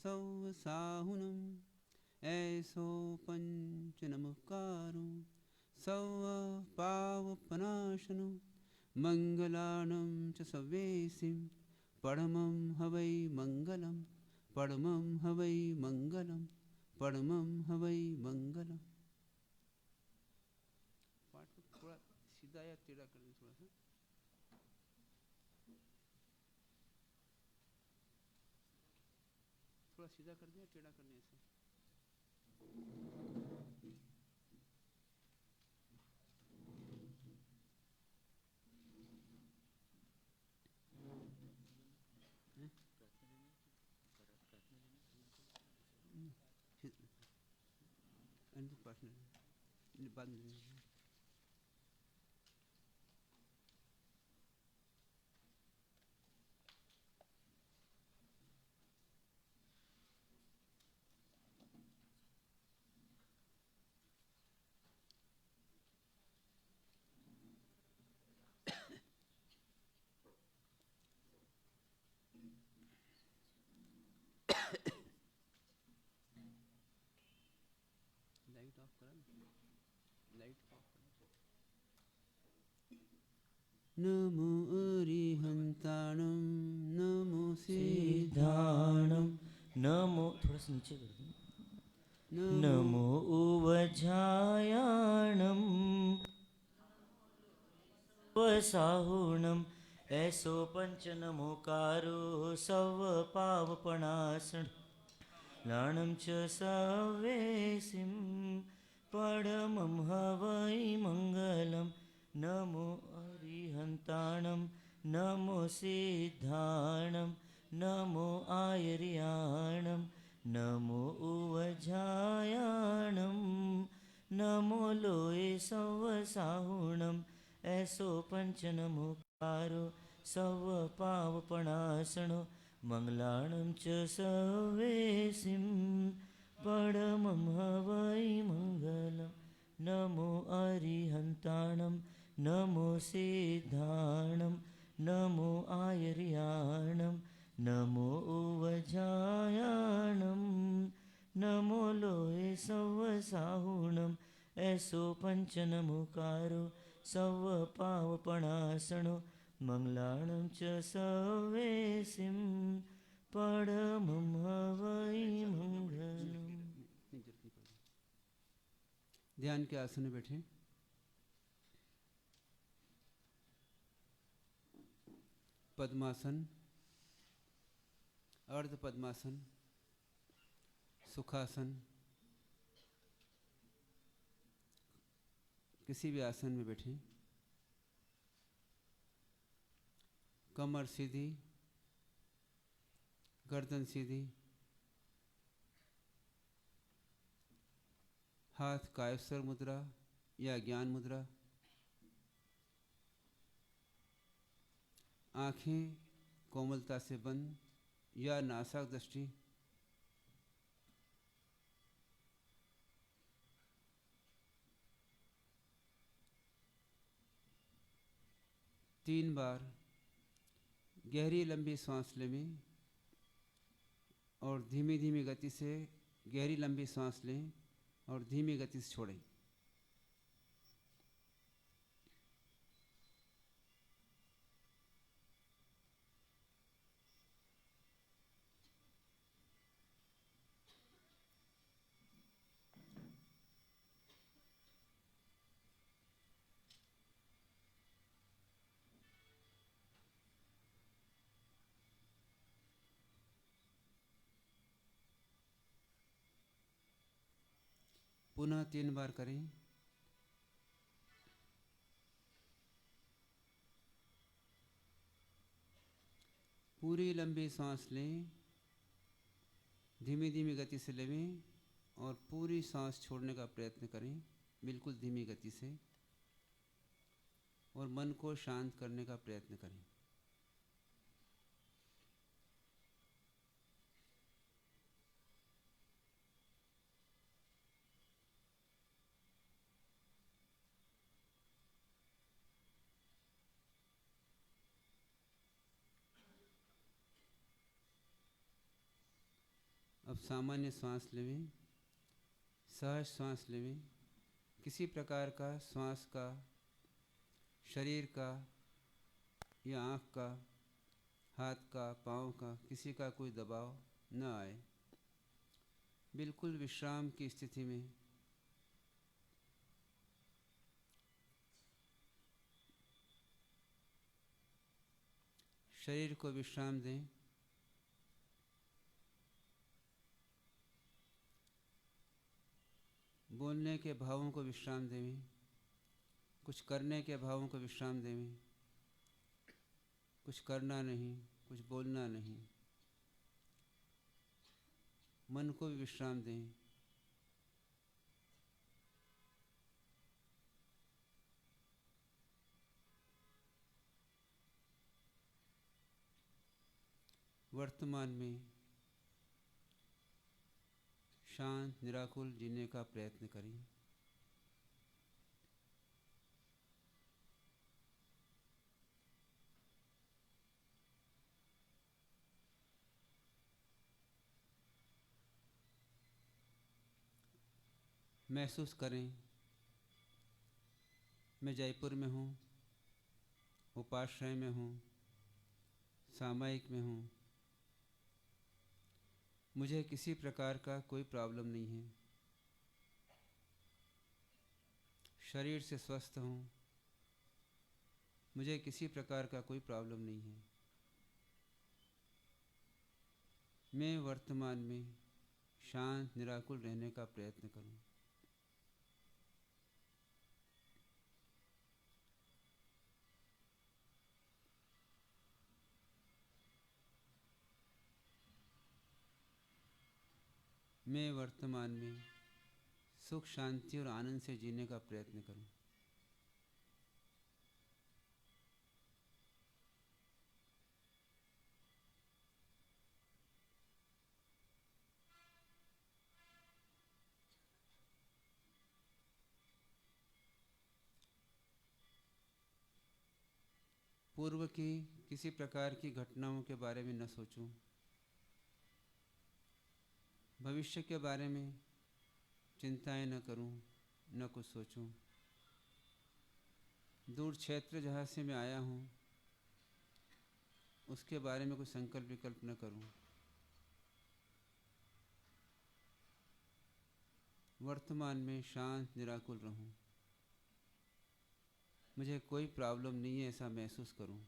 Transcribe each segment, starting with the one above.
सौ साहुनम ऐसो पंच नमकारो सौ पावपनाशनो मंगलानं च सवेसिं परमं हवै मंगलम परमं हवै मंगलम परमं हवै मंगलम। पाठ को थोड़ा सीधा या टेढ़ा कर दें, थोड़ा सीधा कर दें या टेढ़ा करने से। बाद में लाइट ऑफ करा, लाइट ऑफ करा। नमो अरिहंताणं नमो सिद्धाणं नमो, थोड़ा सा नीचे कर दो, नमो उवझायाणं वसाहुणं ऐसो पंच नमोकारो सव पावपणासण लाणं च सवेसिं परमं हवै मंगलं। नमो अरिहंताणं नमो सिद्धाणं नमो आयर्याणं नमो उवझायाणं नमो लोये सवसाहुणं ऐसो पंच नमोकारो सव पावपणासणो मंगलाणं च सवेसिं परमं हवै मंगलम्। नमो अरिहंताणं नमो सिद्धाणं नमो आयर्याणं नमो उवझायाणं नमो लोये सवसाहुणं ऐसो पंच नमोकारो सव पावपणासणो मंगलाणं च सवेसिं परमं हवै मंगलम्। ध्यान के आसन में बैठे। पद्मासन, अर्ध पद्मासन, सुखासन, किसी भी आसन में बैठे। कमर सीधी, गर्दन सीधी, हाथ कायस्वर मुद्रा या ज्ञान मुद्रा, आँखें कोमलता से बंद या नासाक दृष्टि, तीन बार गहरी लंबी सांस लें और धीमी धीमी गति से गहरी लंबी सांस लें और धीमी गति से छोड़ें। पुनः 3 बार करें। पूरी लंबी सांस लें, धीमी धीमी गति से लें और पूरी सांस छोड़ने का प्रयत्न करें, बिल्कुल धीमी गति से, और मन को शांत करने का प्रयत्न करें। अब सामान्य श्वास लेवें, सहज श्वास लेवें। किसी प्रकार का श्वास का, शरीर का या आँख का, हाथ का, पाँव का, किसी का कोई दबाव न आए। बिल्कुल विश्राम की स्थिति में शरीर को विश्राम दें। बोलने के भावों को विश्राम दें, कुछ करने के भावों को विश्राम दें। कुछ करना नहीं, कुछ बोलना नहीं। मन को भी विश्राम दें। वर्तमान में शांत निराकुल जीने का प्रयत्न करें। महसूस करें, मैं जयपुर में हूँ, उपाश्रय में हूँ, सामायिक में हूँ। मुझे किसी प्रकार का कोई प्रॉब्लम नहीं है। शरीर से स्वस्थ हूँ, मुझे किसी प्रकार का कोई प्रॉब्लम नहीं है। मैं वर्तमान में शांत निराकुल रहने का प्रयत्न करूँ। मैं वर्तमान में सुख, शांति और आनंद से जीने का प्रयत्न करूं। पूर्व की किसी प्रकार की घटनाओं के बारे में न सोचूं। भविष्य के बारे में चिंताएं न करूं, न कुछ सोचूं। दूर क्षेत्र जहाँ से मैं आया हूँ उसके बारे में कोई संकल्प विकल्प न करूं। वर्तमान में शांत निराकुल रहूं। मुझे कोई प्रॉब्लम नहीं है ऐसा महसूस करूं।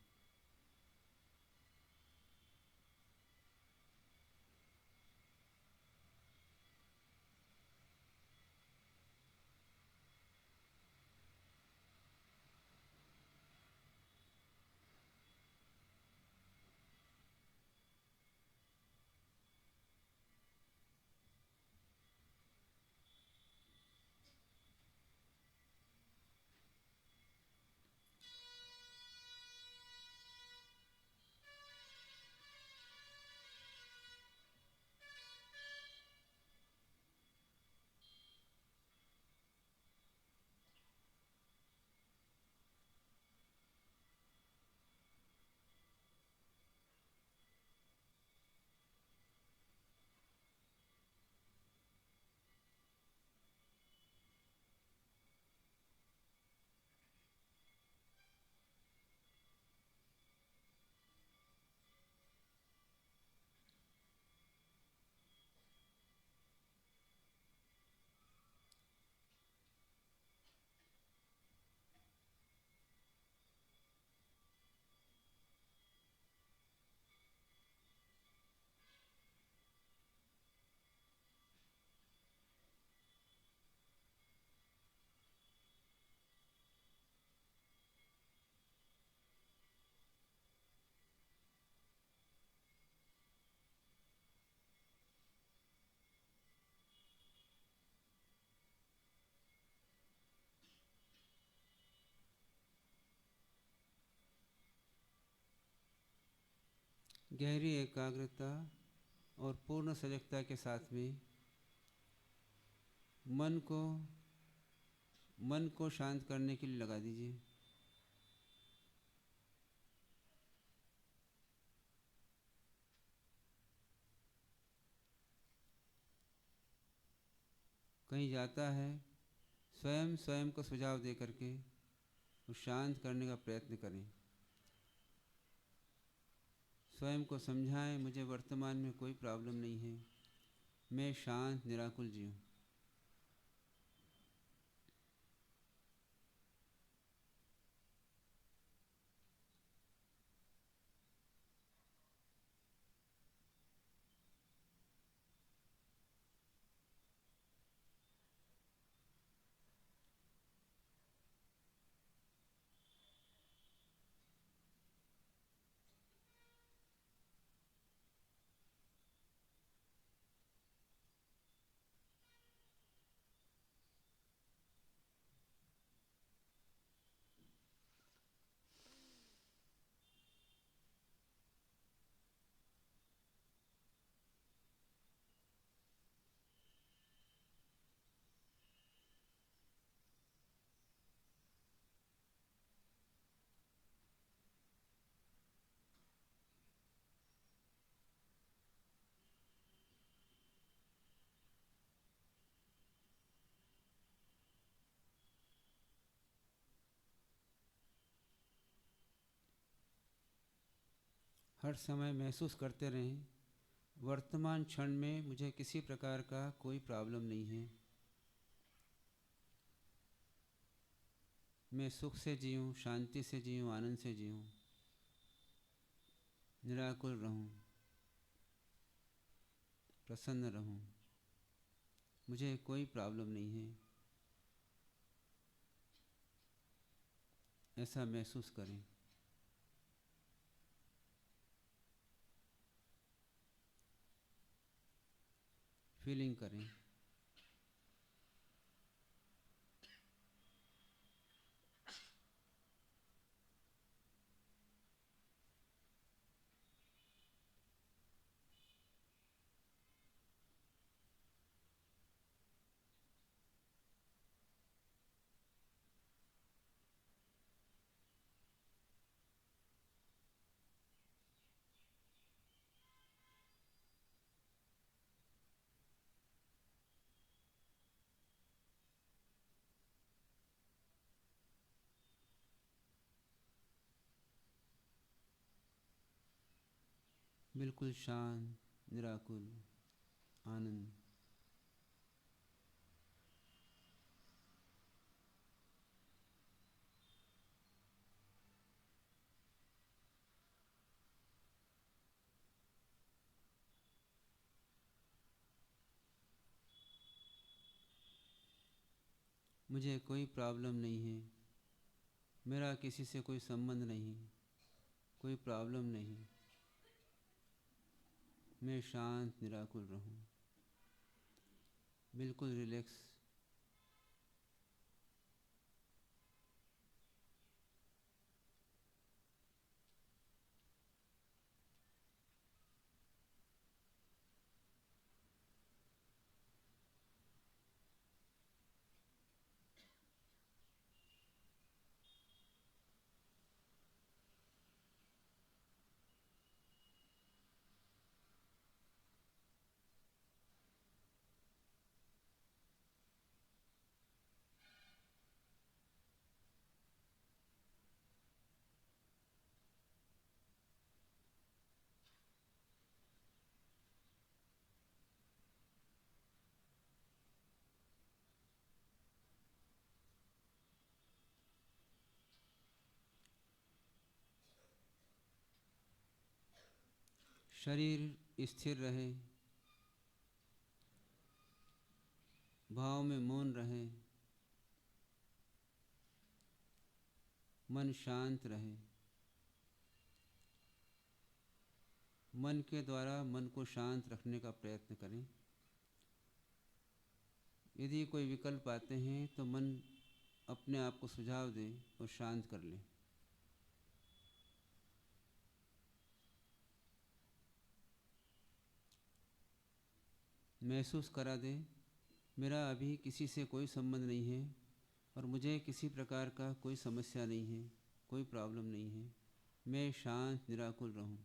गहरी एकाग्रता और पूर्ण सजगता के साथ में मन को शांत करने के लिए लगा दीजिए। कहीं जाता है, स्वयं स्वयं को सुझाव दे करके उस शांत करने का प्रयत्न करें। स्वयं को समझाएं, मुझे वर्तमान में कोई प्रॉब्लम नहीं है, मैं शांत निराकुल जीऊँ। हर समय महसूस करते रहें, वर्तमान क्षण में मुझे किसी प्रकार का कोई प्रॉब्लम नहीं है, मैं सुख से जीऊँ, शांति से जीऊँ, आनंद से जीऊँ, निराकुल रहूँ, प्रसन्न रहूँ, मुझे कोई प्रॉब्लम नहीं है, ऐसा महसूस करें। फीलिंग करें। बिल्कुल शांत, निराकुल, आनंद। मुझे कोई प्रॉब्लम नहीं है, मेरा किसी से कोई संबंध नहीं, कोई प्रॉब्लम नहीं, मैं शांत निराकुल रहूं, बिल्कुल रिलैक्स। शरीर स्थिर रहे, भाव में मौन रहे, मन शांत रहे। मन के द्वारा मन को शांत रखने का प्रयत्न करें। यदि कोई विकल्प आते हैं तो मन अपने आप को सुझाव दे और शांत कर ले। महसूस करा दे, मेरा अभी किसी से कोई संबंध नहीं है और मुझे किसी प्रकार का कोई समस्या नहीं है, कोई प्रॉब्लम नहीं है, मैं शांत निराकुल रहूं।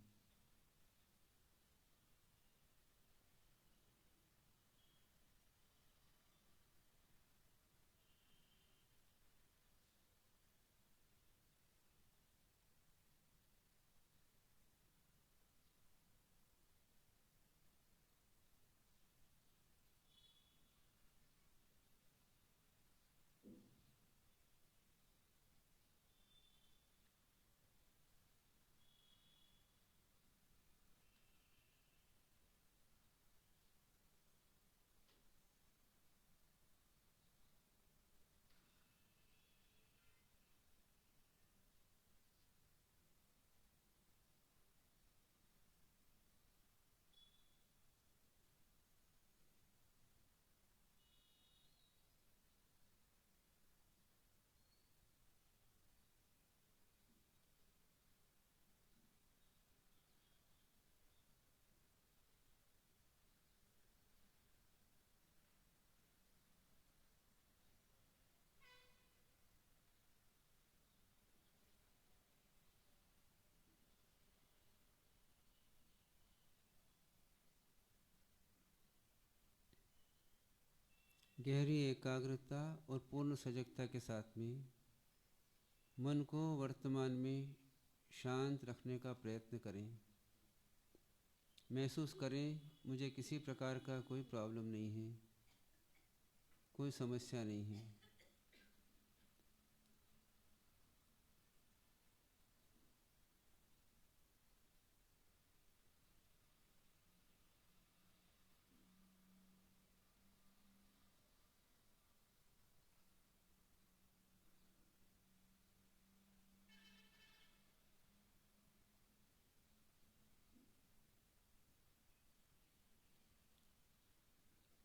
गहरी एकाग्रता और पूर्ण सजगता के साथ में मन को वर्तमान में शांत रखने का प्रयत्न करें। महसूस करें मुझे किसी प्रकार का कोई प्रॉब्लम नहीं है, कोई समस्या नहीं है।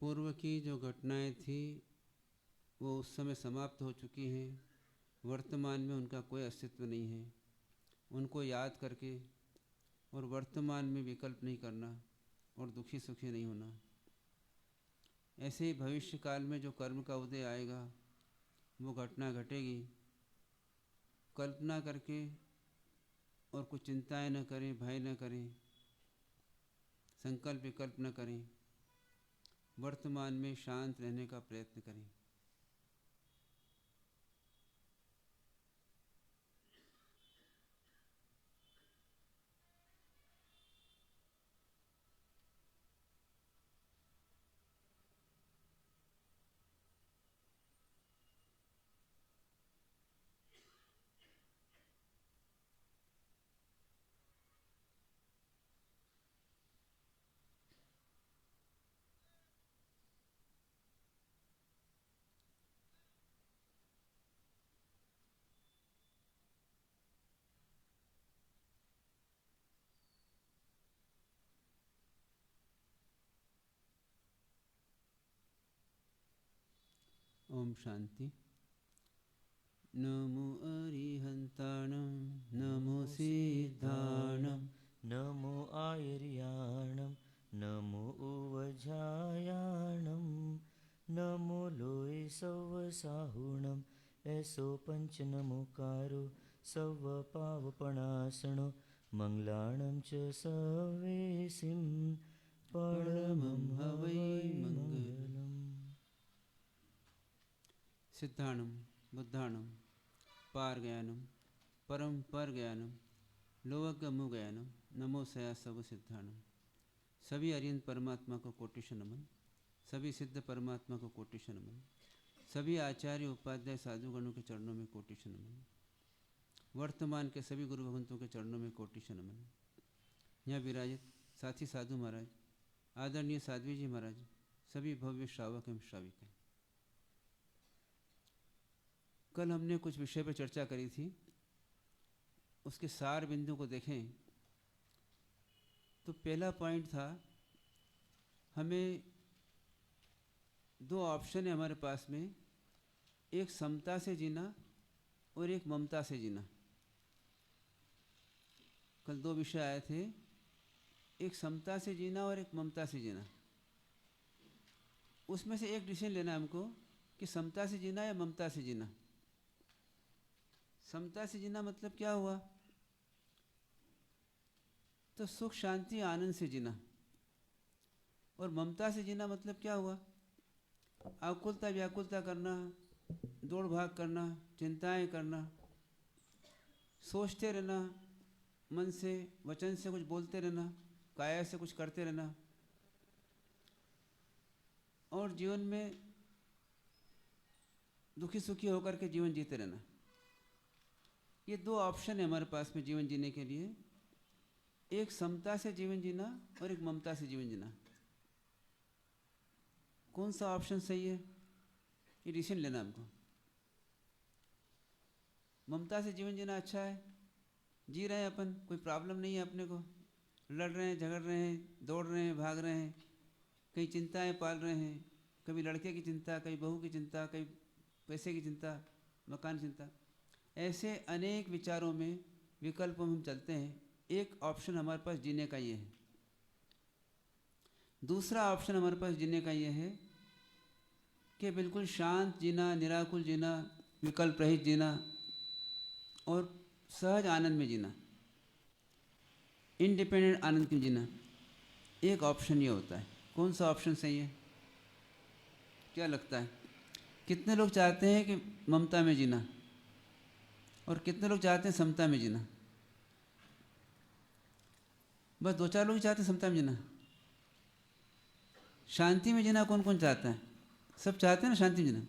पूर्व की जो घटनाएं थी वो उस समय समाप्त हो चुकी हैं। वर्तमान में उनका कोई अस्तित्व नहीं है। उनको याद करके और वर्तमान में विकल्प नहीं करना और दुखी सुखी नहीं होना। ऐसे ही भविष्य काल में जो कर्म का उदय आएगा वो घटना घटेगी। कल्पना करके और कुछ चिंताएं न करें, भय न करें, संकल्प विकल्प न करें, वर्तमान में शांत रहने का प्रयत्न करें। ओम शांति। नमो अरिहंताणं नमो सिद्धाणं नमो आयर्याणं नमो उवजायाणं नमो लोय सवसाहुणं ऐसो पंच नमोकारो सव पावपणासनो मंगलाणं च सवेसिं परमं हवै मंगलम्। सिद्धाणं बुद्धाणं पारज्ञानं परम पर ज्ञानम लोकगमु ज्ञानम नमो सया सब सिद्धाणम। सभी अरिहंत परमात्मा को कोटिश नमन। सभी सिद्ध परमात्मा को कोटिश नमन। सभी आचार्य उपाध्याय साधुगणों के चरणों में कोटिश नमन। वर्तमान के सभी गुरु भगवंतों के चरणों में कोटिश नमन। यहाँ विराजित साथी साधु महाराज, आदरणीय साध्वी जी महाराज, सभी भव्य श्रावक एवं श्राविका। कल हमने कुछ विषय पर चर्चा करी थी, उसके सार बिंदु को देखें तो पहला पॉइंट था, हमें दो ऑप्शन है हमारे पास में, एक समता से जीना और एक ममता से जीना। कल दो विषय आए थे, एक समता से जीना और एक ममता से जीना। उसमें से एक डिसीजन लेना हमको कि समता से जीना या ममता से जीना। समता से जीना मतलब क्या हुआ? तो सुख शांति आनंद से जीना। और ममता से जीना मतलब क्या हुआ? आकुलता व्याकुलता करना, दौड़ भाग करना, चिंताएं करना, सोचते रहना, मन से वचन से कुछ बोलते रहना, काया से कुछ करते रहना, और जीवन में दुखी सुखी होकर के जीवन जीते रहना। ये दो ऑप्शन है हमारे पास में जीवन जीने के लिए, एक समता से जीवन जीना और एक ममता से जीवन जीना। कौन सा ऑप्शन सही है, ये डिसीजन लेना हमको। ममता से जीवन जीना अच्छा है, जी रहे हैं अपन, कोई प्रॉब्लम नहीं है अपने को, लड़ रहे हैं, झगड़ रहे हैं, दौड़ रहे हैं, भाग रहे हैं, कई चिंताएं पाल रहे हैं, कभी लड़के की चिंता, कभी बहू की चिंता, कभी पैसे की चिंता, मकान की चिंता, ऐसे अनेक विचारों में विकल्पों में हम चलते हैं। एक ऑप्शन हमारे पास जीने का ये है। दूसरा ऑप्शन हमारे पास जीने का ये है कि बिल्कुल शांत जीना, निराकुल जीना, विकल्प रहित जीना और सहज आनंद में जीना, इंडिपेंडेंट आनंद में जीना। एक ऑप्शन ये होता है। कौन सा ऑप्शन सही है? क्या लगता है? कितने लोग चाहते हैं कि ममता में जीना, और कितने लोग चाहते हैं समता में जीना? बस 2-4 लोग चाहते हैं समता में जीना। शांति में जीना कौन कौन चाहता है? सब चाहते हैं ना शांति में जीना।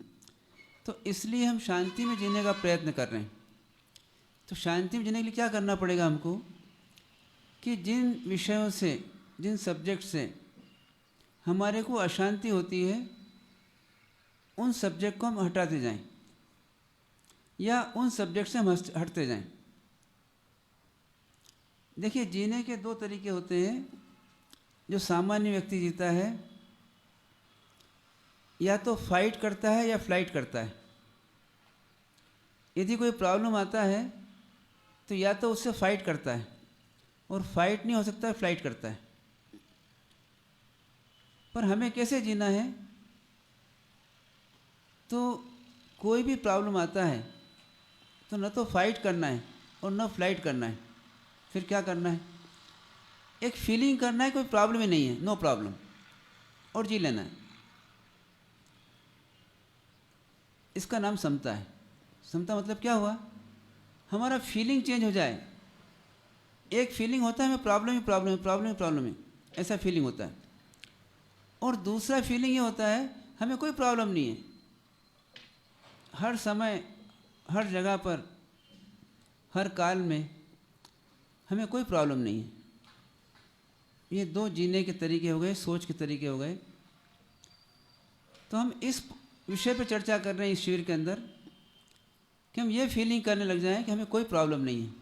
तो इसलिए हम शांति में जीने का प्रयत्न कर रहे हैं। तो शांति में जीने के लिए क्या करना पड़ेगा हमको? कि जिन विषयों से, जिन सब्जेक्ट से हमारे को अशांति होती है, उन सब्जेक्ट को हम हटाते जाएं, या उन सब्जेक्ट से हम हटते जाएं। देखिए, जीने के 2 तरीके होते हैं। जो सामान्य व्यक्ति जीता है, या तो फाइट करता है या फ्लाइट करता है। यदि कोई प्रॉब्लम आता है तो या तो उससे फाइट करता है, और फाइट नहीं हो सकता है, फ्लाइट करता है। पर हमें कैसे जीना है? तो कोई भी प्रॉब्लम आता है तो न तो फाइट करना है और न फ्लाइट करना है। फिर क्या करना है? एक फीलिंग करना है, कोई प्रॉब्लम ही नहीं है, नो प्रॉब्लम, और जी लेना है। इसका नाम समता है। समता मतलब क्या हुआ? हमारा फीलिंग चेंज हो जाए। एक फीलिंग होता है हमें प्रॉब्लम ही प्रॉब्लम है, प्रॉब्लम ही प्रॉब्लम है, ऐसा फीलिंग होता है। और दूसरा फीलिंग ये होता है हमें कोई प्रॉब्लम नहीं है, हर समय, हर जगह पर, हर काल में हमें कोई प्रॉब्लम नहीं है। ये 2 जीने के तरीके हो गए, सोच के तरीके हो गए। तो हम इस विषय पर चर्चा कर रहे हैं इस शिविर के अंदर, कि हम ये फीलिंग करने लग जाएं कि हमें कोई प्रॉब्लम नहीं है।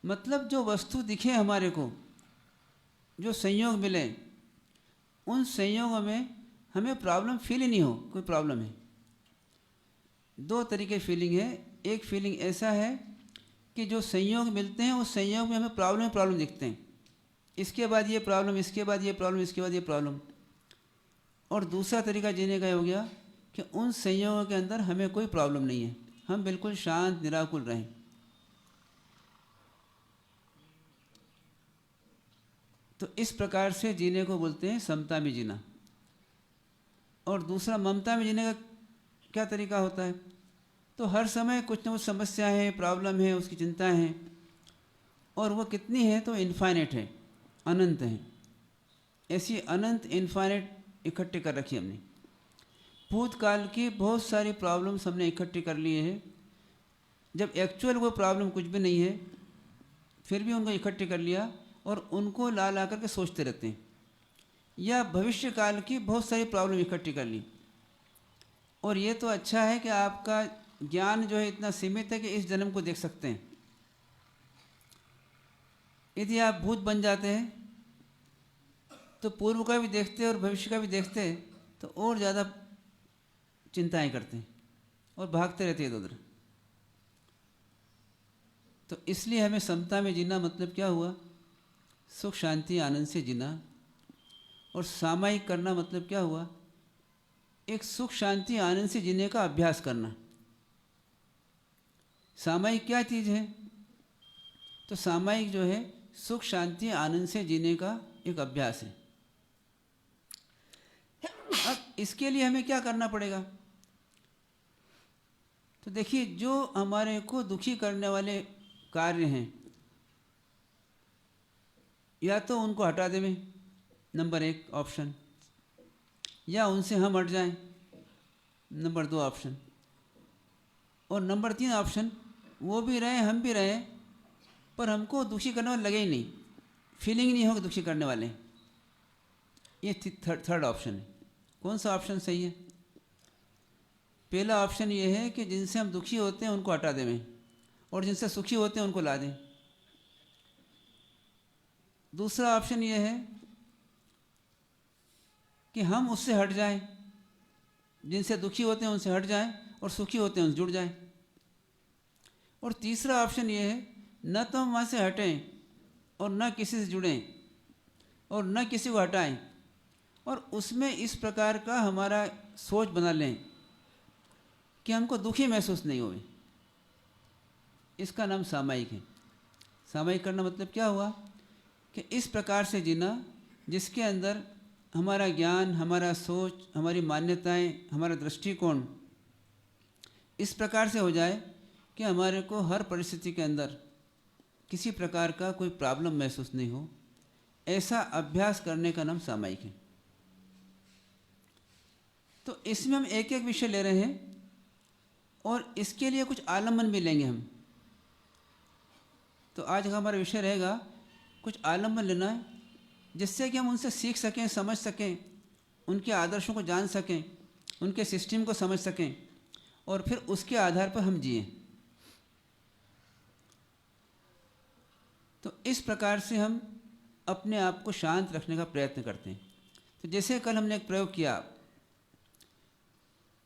मतलब जो वस्तु दिखे हमारे को, जो संयोग मिले, उन संयोगों में हमें प्रॉब्लम फील ही नहीं हो, कोई प्रॉब्लम है। 2 तरीके फीलिंग है। एक फीलिंग ऐसा है कि जो संयोग मिलते हैं उस संयोग में हमें प्रॉब्लम प्रॉब्लम दिखते हैं, इसके बाद ये प्रॉब्लम, इसके बाद ये प्रॉब्लम, इसके बाद ये प्रॉब्लम। और दूसरा तरीका जीने का हो गया कि उन संयोगों के अंदर हमें कोई प्रॉब्लम नहीं है, हम बिल्कुल शांत निराकुल रहें। तो इस प्रकार से जीने को बोलते हैं समता में जीना। और दूसरा ममता में जीने का क्या तरीका होता है? तो हर समय कुछ न कुछ समस्या है, प्रॉब्लम है, उसकी चिंता है, और वो कितनी है? तो इन्फाइनेट है, अनंत है। ऐसी अनंत इन्फाइनेट इकट्ठे कर रखी हमने। भूतकाल की बहुत सारी प्रॉब्लम्स हमने इकट्ठी कर लिए हैं, जब एक्चुअल वो प्रॉब्लम कुछ भी नहीं है, फिर भी उनको इकट्ठे कर लिया और उनको ला ला करके सोचते रहते हैं। या भविष्य काल की बहुत सारी प्रॉब्लम इकट्ठी कर ली। और ये तो अच्छा है कि आपका ज्ञान जो है इतना सीमित है कि इस जन्म को देख सकते हैं। यदि आप भूत बन जाते हैं तो पूर्व का भी देखते और भविष्य का भी देखते, तो और ज़्यादा चिंताएं करते हैं और भागते रहते हैं इधर उधर। तो इसलिए हमें समता में जीना मतलब क्या हुआ? सुख शांति आनंद से जीना। और सामायिक करना मतलब क्या हुआ? एक सुख शांति आनंद से जीने का अभ्यास करना। सामायिक क्या चीज़ है? तो सामायिक जो है सुख शांति आनंद से जीने का एक अभ्यास है। अब इसके लिए हमें क्या करना पड़ेगा? तो देखिए, जो हमारे को दुखी करने वाले कार्य हैं, या तो उनको हटा दें, नंबर 1 ऑप्शन, या उनसे हम हट जाएं, नंबर 2 ऑप्शन, और नंबर 3 ऑप्शन, वो भी रहे हम भी रहे, पर हमको दुखी करने वाले लगे ही नहीं, फीलिंग नहीं होगा दुखी करने वाले। ये थर्ड ऑप्शन है। कौन सा ऑप्शन सही है? पहला ऑप्शन ये है कि जिनसे हम दुखी होते हैं उनको हटा दें, और जिनसे सुखी होते हैं उनको ला दें। दूसरा ऑप्शन ये है कि हम उससे हट जाएं, जिनसे दुखी होते हैं उनसे हट जाएं, और सुखी होते हैं उनसे जुड़ जाएं। और तीसरा ऑप्शन ये है, न तो हम वहाँ से हटें और न किसी से जुड़ें और न किसी को हटाएं, और उसमें इस प्रकार का हमारा सोच बना लें कि हमको दुखी महसूस नहीं होए। इसका नाम सामायिक है। सामायिक करना मतलब क्या हुआ? कि इस प्रकार से जीना जिसके अंदर हमारा ज्ञान, हमारा सोच, हमारी मान्यताएं, हमारा दृष्टिकोण इस प्रकार से हो जाए कि हमारे को हर परिस्थिति के अंदर किसी प्रकार का कोई प्रॉब्लम महसूस नहीं हो, ऐसा अभ्यास करने का नाम सामायिक है। तो इसमें हम एक एक विषय ले रहे हैं और इसके लिए कुछ आलम्बन भी लेंगे हम। तो आज का हमारा विषय रहेगा कुछ आलम्बन लेना है, जिससे कि हम उनसे सीख सकें, समझ सकें, उनके आदर्शों को जान सकें, उनके सिस्टम को समझ सकें और फिर उसके आधार पर हम जिएं। तो इस प्रकार से हम अपने आप को शांत रखने का प्रयत्न करते हैं। तो जैसे कल हमने एक प्रयोग किया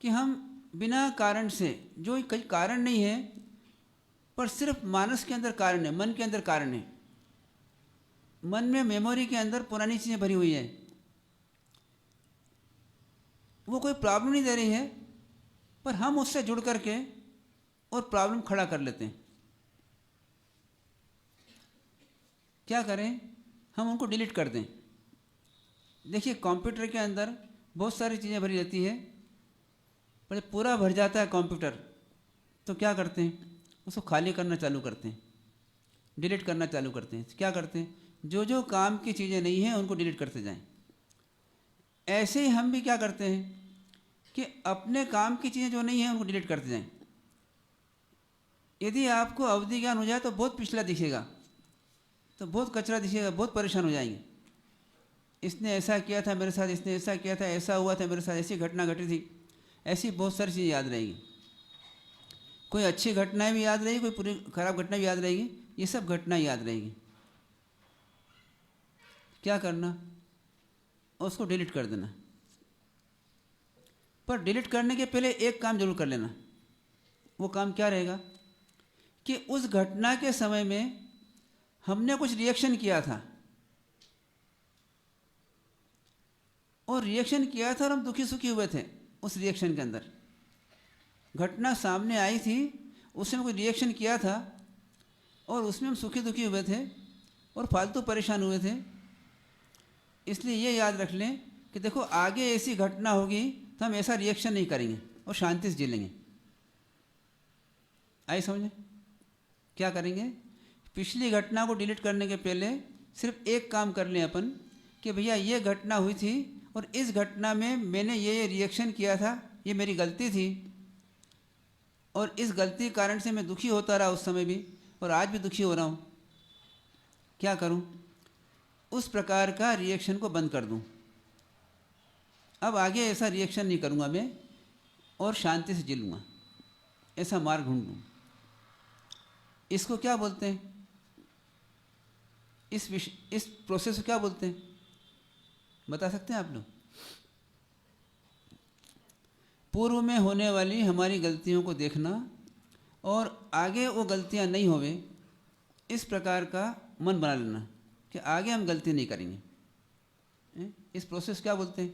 कि हम बिना कारण से, जो कोई कारण नहीं है पर सिर्फ मानस के अंदर कारण है, मन के अंदर कारण है, मन में मेमोरी के अंदर पुरानी चीज़ें भरी हुई है, वो कोई प्रॉब्लम नहीं दे रही है पर हम उससे जुड़ करके और प्रॉब्लम खड़ा कर लेते हैं। क्या करें? हम उनको डिलीट कर दें। देखिए कंप्यूटर के अंदर बहुत सारी चीज़ें भरी रहती है, पर जब पूरा भर जाता है कंप्यूटर तो क्या करते हैं? उसको खाली करना चालू करते हैं, डिलीट करना चालू करते हैं। क्या करते हैं? जो जो काम की चीज़ें नहीं हैं उनको डिलीट करते जाएं। ऐसे ही हम भी क्या करते हैं कि अपने काम की चीज़ें जो नहीं हैं उनको डिलीट करते जाएं। यदि आपको अवधि ज्ञान हो जाए तो बहुत पिछला दिखेगा, तो बहुत कचरा दिखेगा, बहुत परेशान हो जाएंगे। इसने ऐसा किया था मेरे साथ, इसने ऐसा किया था, ऐसा हुआ था मेरे साथ, ऐसी घटना घटी थी, ऐसी बहुत सारी चीज़ें याद रहेगी। कोई अच्छी घटनाएं भी याद रहेगी, कोई पूरी खराब घटना भी याद रहेगी, ये सब घटनाएं याद रहेगी। क्या करना? उसको डिलीट कर देना। पर डिलीट करने के पहले एक काम जरूर कर लेना। वो काम क्या रहेगा कि उस घटना के समय में हमने कुछ रिएक्शन किया था और रिएक्शन किया था और हम दुखी सुखी हुए थे उस रिएक्शन के अंदर। घटना सामने आई थी, उसमें कोई रिएक्शन किया था और उसमें हम सुखी दुखी हुए थे और फालतू परेशान हुए थे। इसलिए ये याद रख लें कि देखो आगे ऐसी घटना होगी तो हम ऐसा रिएक्शन नहीं करेंगे और शांति से जी लेंगे। आइए समझें क्या करेंगे? पिछली घटना को डिलीट करने के पहले सिर्फ एक काम कर लें अपन कि भैया ये घटना हुई थी और इस घटना में मैंने ये रिएक्शन किया था, ये मेरी गलती थी और इस गलती के कारण से मैं दुखी होता रहा उस समय भी और आज भी दुखी हो रहा हूँ। क्या करूँ? उस प्रकार का रिएक्शन को बंद कर दूँ। अब आगे ऐसा रिएक्शन नहीं करूँगा मैं और शांति से जी लूँगा, ऐसा मार्ग ढूंढ लूँ। इसको क्या बोलते हैं? इस प्रोसेस को क्या बोलते हैं? बता सकते हैं आप लोग? पूर्व में होने वाली हमारी गलतियों को देखना और आगे वो गलतियां नहीं होवे, इस प्रकार का मन बना लेना कि आगे हम गलती नहीं करेंगे। इस प्रोसेस क्या बोलते हैं?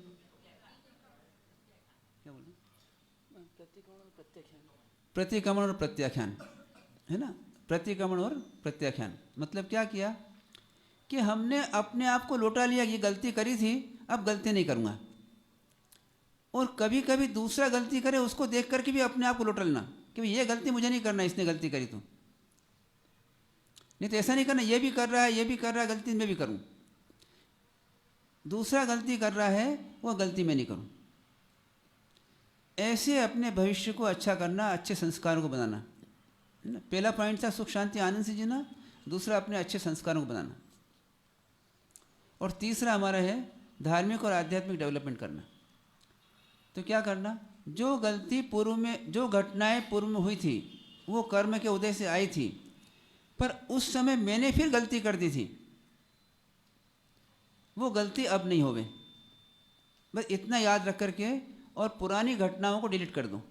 क्या बोलते हैं? प्रतिक्रमण और प्रत्याख्यान, है ना? प्रतिक्रमण और प्रत्याख्यान मतलब क्या किया कि हमने अपने आप को लौटा लिया, ये गलती करी थी, अब गलती नहीं करूँगा। और कभी कभी दूसरा गलती करे उसको देख करके भी अपने आप को लौटा लेना कि ये गलती मुझे नहीं करना, इसने गलती करी तो नहीं, तो ऐसा नहीं करना, ये भी कर रहा है, ये भी कर रहा है, गलती मैं भी करूँ। दूसरा गलती कर रहा है, वो गलती मैं नहीं करूँ। ऐसे अपने भविष्य को अच्छा करना, अच्छे संस्कारों को बनाना। पहला पॉइंट था सुख शांति आनंद से जीना, दूसरा अपने अच्छे संस्कारों को बनाना, और तीसरा हमारा है धार्मिक और आध्यात्मिक डेवलपमेंट करना। तो क्या करना? जो गलती पूर्व में, जो घटनाएं पूर्व में हुई थी वो कर्म के उदय से आई थी, पर उस समय मैंने फिर गलती कर दी थी, वो गलती अब नहीं होवे। बस इतना याद रख करके और पुरानी घटनाओं को डिलीट कर दो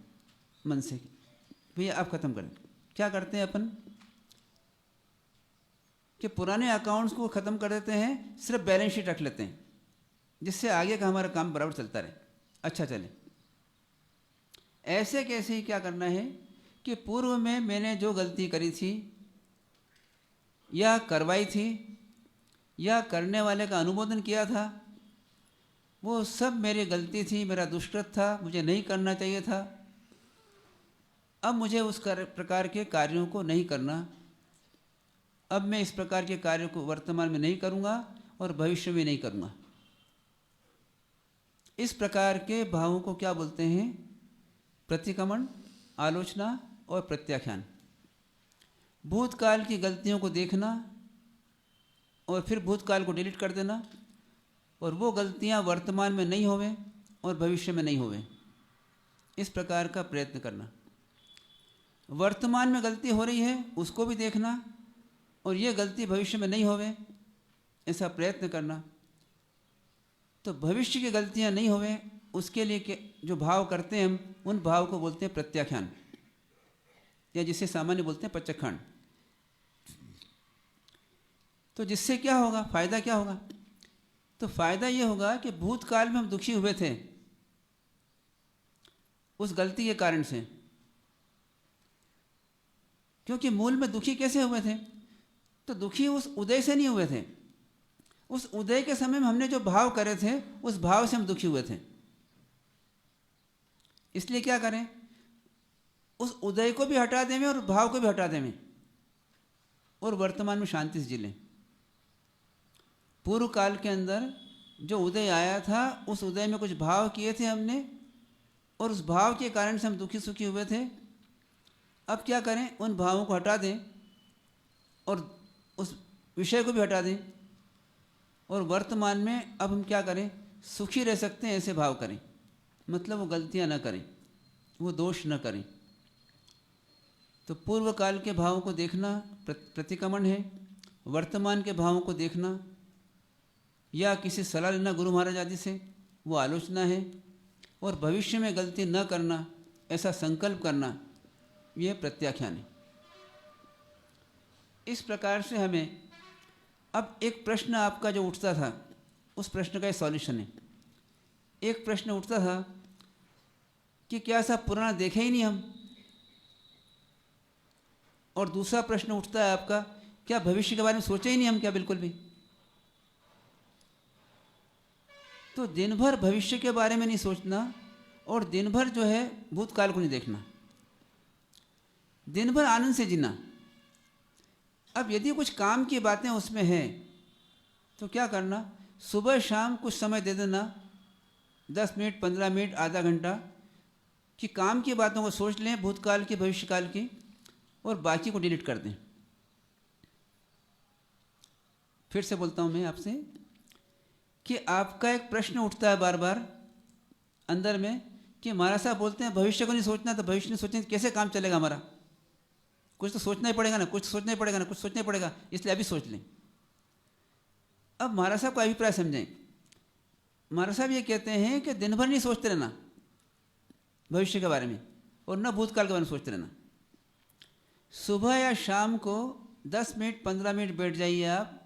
मन से, भैया अब ख़त्म कर। क्या करते हैं अपन कि पुराने अकाउंट्स को ख़त्म कर देते हैं, सिर्फ बैलेंस शीट रख लेते हैं, जिससे आगे का हमारा काम बराबर चलता रहे, अच्छा चले। ऐसे कैसे ही क्या करना है कि पूर्व में मैंने जो गलती करी थी या करवाई थी या करने वाले का अनुमोदन किया था, वो सब मेरी गलती थी, मेरा दुष्कृत था, मुझे नहीं करना चाहिए था। अब मुझे उस प्रकार के कार्यों को नहीं करना। अब मैं इस प्रकार के कार्यों को वर्तमान में नहीं करूँगा और भविष्य में नहीं करूँगा। इस प्रकार के भावों को क्या बोलते हैं? प्रतिक्रमण, आलोचना और प्रत्याख्यान। भूतकाल की गलतियों को देखना और फिर भूतकाल को डिलीट कर देना, और वो गलतियाँ वर्तमान में नहीं होवे और भविष्य में नहीं होवे, इस प्रकार का प्रयत्न करना। वर्तमान में गलती हो रही है उसको भी देखना, और ये गलती भविष्य में नहीं होवे, ऐसा प्रयत्न करना। तो भविष्य की गलतियाँ नहीं होवे उसके लिए जो भाव करते हैं हम, उन भाव को बोलते हैं प्रत्याख्यान, या जिसे सामान्य बोलते हैं पचखंड। तो जिससे क्या होगा, फायदा क्या होगा? तो फायदा ये होगा कि भूतकाल में हम दुखी हुए थे उस गलती के कारण से, क्योंकि मूल में दुखी कैसे हुए थे? तो दुखी उस उदय से नहीं हुए थे। उस उदय के समय में हमने जो भाव करे थे उस भाव से हम दुखी हुए थे। इसलिए क्या करें, उस उदय को भी हटा दें और भाव को भी हटा दें और वर्तमान में शांति से जी लें। पूर्व काल के अंदर जो उदय आया था उस उदय में कुछ भाव किए थे हमने, और उस भाव के कारण से हम दुखी सुखी हुए थे। अब क्या करें, उन भावों को हटा दें और उस विषय को भी हटा दें, और वर्तमान में अब हम क्या करें, सुखी रह सकते हैं ऐसे भाव करें। मतलब वो गलतियां न करें, वो दोष न करें। तो पूर्व काल के भावों को देखना प्रतिक्रमण है, वर्तमान के भावों को देखना या किसी सलाह लेना गुरु महाराज आदि से, वो आलोचना है, और भविष्य में गलती न करना ऐसा संकल्प करना, यह प्रत्याख्यान है। इस प्रकार से हमें अब एक प्रश्न आपका जो उठता था उस प्रश्न का एक सॉल्यूशन है। एक प्रश्न उठता था कि क्या सब पुराना देखे ही नहीं हम, और दूसरा प्रश्न उठता है आपका, क्या भविष्य के बारे में सोचे ही नहीं हम क्या बिल्कुल भी? तो दिन भर भविष्य के बारे में नहीं सोचना और दिन भर जो है भूतकाल को नहीं देखना, दिन भर आनंद से जीना। अब यदि कुछ काम की बातें उसमें हैं तो क्या करना, सुबह शाम कुछ समय दे देना, 10 मिनट, 15 मिनट, आधा घंटा, कि काम की बातों को सोच लें, भूतकाल की, भविष्यकाल की, और बाकी को डिलीट कर दें। फिर से बोलता हूँ मैं आपसे कि आपका एक प्रश्न उठता है बार बार अंदर में कि महाराज साहब बोलते हैं भविष्य को नहीं सोचना, तो भविष्य नहीं सोचें कैसे काम चलेगा हमारा? कुछ तो सोचना ही पड़ेगा ना, कुछ सोचना ही पड़ेगा ना, कुछ सोचना ही पड़ेगा, इसलिए अभी सोच लें। अब महाराज साहब का अभिप्राय समझें। महाराज साहब ये कहते हैं कि दिन भर नहीं सोचते रहना भविष्य के बारे में, और न भूतकाल के बारे में सोचते रहना। सुबह या शाम को 10 मिनट, 15 मिनट बैठ जाइए आप,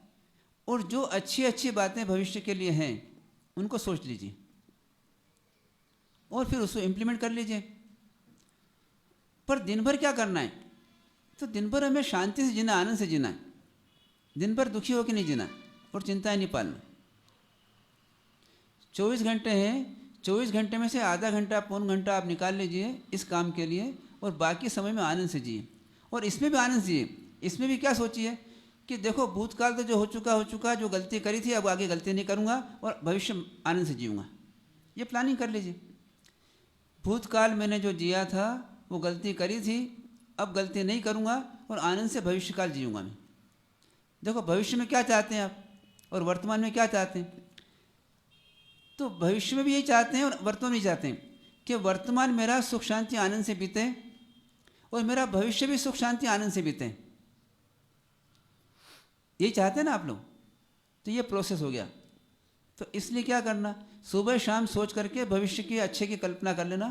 और जो अच्छी अच्छी बातें भविष्य के लिए हैं उनको सोच लीजिए और फिर उसको इम्प्लीमेंट कर लीजिए। पर दिन भर क्या करना है? तो दिन भर हमें शांति से जीना, आनंद से जीना है। दिन भर दुखी होकर नहीं जीना और चिंताएं नहीं पालना। 24 घंटे हैं, 24 घंटे में से आधा घंटा, पौन घंटा आप निकाल लीजिए इस काम के लिए, और बाकी समय में आनंद से जिए। और इसमें भी आनंद जिए, इसमें भी क्या सोचिए कि देखो भूतकाल तो जो हो चुका, जो गलती करी थी अब आगे गलती नहीं करूँगा और भविष्य आनंद से जीऊँगा। ये प्लानिंग कर लीजिए। भूतकाल मैंने जो जिया था वो गलती करी थी, अब गलती नहीं करूँगा और आनंद से भविष्यकाल जीऊँगा मैं। देखो भविष्य में क्या चाहते हैं आप और वर्तमान में क्या चाहते हैं? तो भविष्य में भी यही चाहते हैं और वर्तमान में चाहते हैं कि वर्तमान मेरा सुख शांति आनंद से बीते और मेरा भविष्य भी सुख शांति आनंद से बीते। यही चाहते हैं ना आप लोग? तो ये प्रोसेस हो गया। तो इसलिए क्या करना, सुबह शाम सोच करके भविष्य की अच्छे की कल्पना कर लेना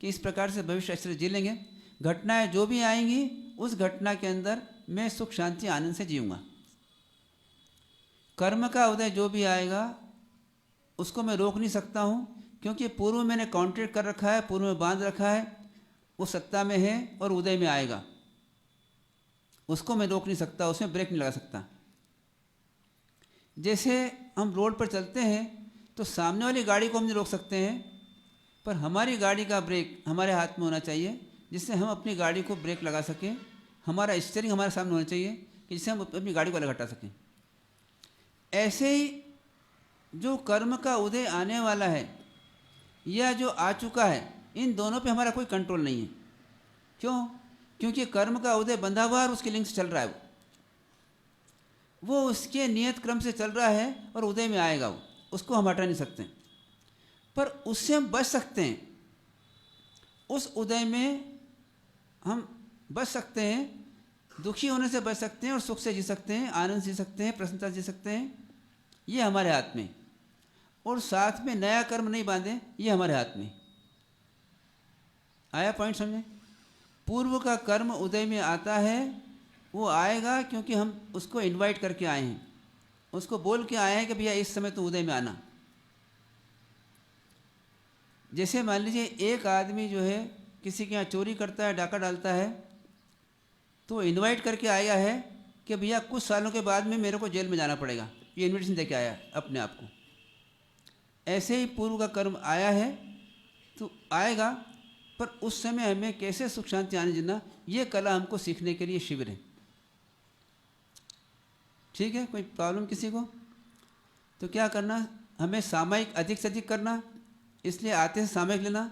कि इस प्रकार से भविष्य अच्छे से जी लेंगे। घटनाएं जो भी आएंगी उस घटना के अंदर मैं सुख शांति आनंद से जीऊँगा। कर्म का उदय जो भी आएगा उसको मैं रोक नहीं सकता हूँ, क्योंकि पूर्व में मैंने कॉन्ट्रैक्ट कर रखा है, पूर्व में बांध रखा है, वो सत्ता में है और उदय में आएगा। उसको मैं रोक नहीं सकता, उसमें ब्रेक नहीं लगा सकता। जैसे हम रोड पर चलते हैं तो सामने वाली गाड़ी को हम नहीं रोक सकते हैं, पर हमारी गाड़ी का ब्रेक हमारे हाथ में होना चाहिए, जिससे हम अपनी गाड़ी को ब्रेक लगा सकें। हमारा स्टीयरिंग हमारे सामने होना चाहिए कि जिससे हम अपनी गाड़ी को अलग हटा सकें। ऐसे ही जो कर्म का उदय आने वाला है या जो आ चुका है, इन दोनों पे हमारा कोई कंट्रोल नहीं है। क्यों? क्योंकि कर्म का उदय बंधा हुआ और उसके लिंक से चल रहा है, वो उसके नियत क्रम से चल रहा है और उदय में आएगा, वो उसको हम हटा नहीं सकते। पर उससे हम बच सकते हैं, उस उदय में हम बच सकते हैं, दुखी होने से बच सकते हैं और सुख से जी सकते हैं, आनंद जी सकते हैं, प्रसन्नता जी सकते हैं। ये हमारे हाथ में। और साथ में नया कर्म नहीं बांधे, ये हमारे हाथ में। आया पॉइंट समझे? पूर्व का कर्म उदय में आता है, वो आएगा क्योंकि हम उसको इनवाइट करके आए हैं, उसको बोल के आए हैं कि भैया इस समय तो उदय में आना। जैसे मान लीजिए एक आदमी जो है किसी के यहाँ चोरी करता है, डाका डालता है, तो इनवाइट करके आया है कि भैया कुछ सालों के बाद में मेरे को जेल में जाना पड़ेगा, ये इन्विटेशन दे के आया अपने आप को। ऐसे ही पूर्व का कर्म आया है तो आएगा, पर उस समय हमें कैसे सुख शांति आने जीना, ये कला हमको सीखने के लिए शिविर है। ठीक है? कोई प्रॉब्लम किसी को? तो क्या करना, हमें सामयिक अधिक से अधिक करना, इसलिए आते से सामयिक लेना,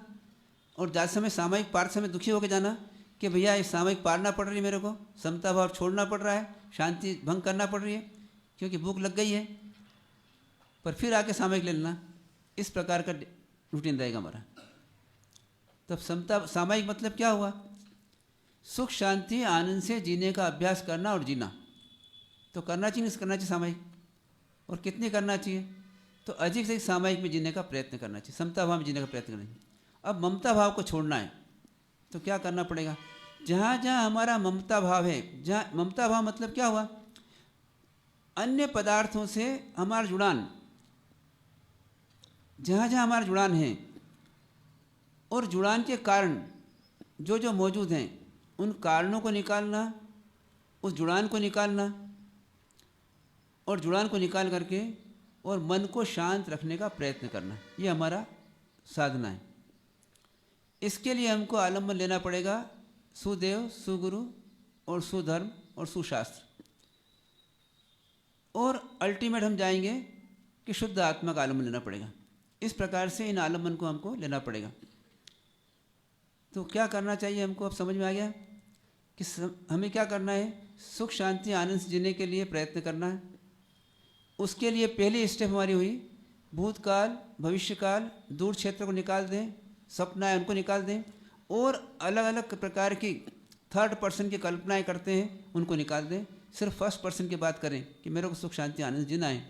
और ज़्यादा समय सामयिक पार समय दुखी होकर जाना कि भैया ये सामयिक पारना पड़ रही है, मेरे को समता भाव छोड़ना पड़ रहा है, शांति भंग करना पड़ रही है क्योंकि भूख लग गई है, पर फिर आके सामयिक ले लेना। इस प्रकार का रूटीन रहेगा हमारा। तब समता सामयिक मतलब क्या हुआ? सुख शांति आनंद से जीने का अभ्यास करना और जीना। तो करना चाहिए, करना चाहिए सामयिक। और कितनी करना चाहिए? तो अधिक से अधिक सामयिक में जीने का प्रयत्न करना चाहिए, समता भाव में जीने का प्रयत्न करना चाहिए। अब ममता भाव को छोड़ना है तो क्या करना पड़ेगा? जहाँ जहाँ हमारा ममता भाव है, जहाँ ममता भाव मतलब क्या हुआ? अन्य पदार्थों से हमारा जुड़ान, जहाँ जहाँ हमारा जुड़ान है और जुड़ान के कारण जो जो मौजूद हैं, उन कारणों को निकालना, उस जुड़ान को निकालना, और जुड़ान को निकाल करके और मन को शांत रखने का प्रयत्न करना, ये हमारा साधना है। इसके लिए हमको आलम्बन लेना पड़ेगा सुदेव, सुगुरु और सुधर्म और सुशास्त्र, और अल्टीमेट हम जाएंगे कि शुद्ध आत्मा का आलम्बन लेना पड़ेगा। इस प्रकार से इन आलम्बन को हमको लेना पड़ेगा। तो क्या करना चाहिए हमको? अब समझ में आ गया कि हमें क्या करना है? सुख शांति आनंद से जीने के लिए प्रयत्न करना है। उसके लिए पहली स्टेप हमारी हुई भूतकाल, भविष्यकाल, दूर क्षेत्र को निकाल दें, सपना है उनको निकाल दें, और अलग अलग प्रकार की थर्ड पर्सन की कल्पनाएं करते हैं उनको निकाल दें। सिर्फ फर्स्ट पर्सन की बात करें कि मेरे को सुख शांति आनंद जीना है।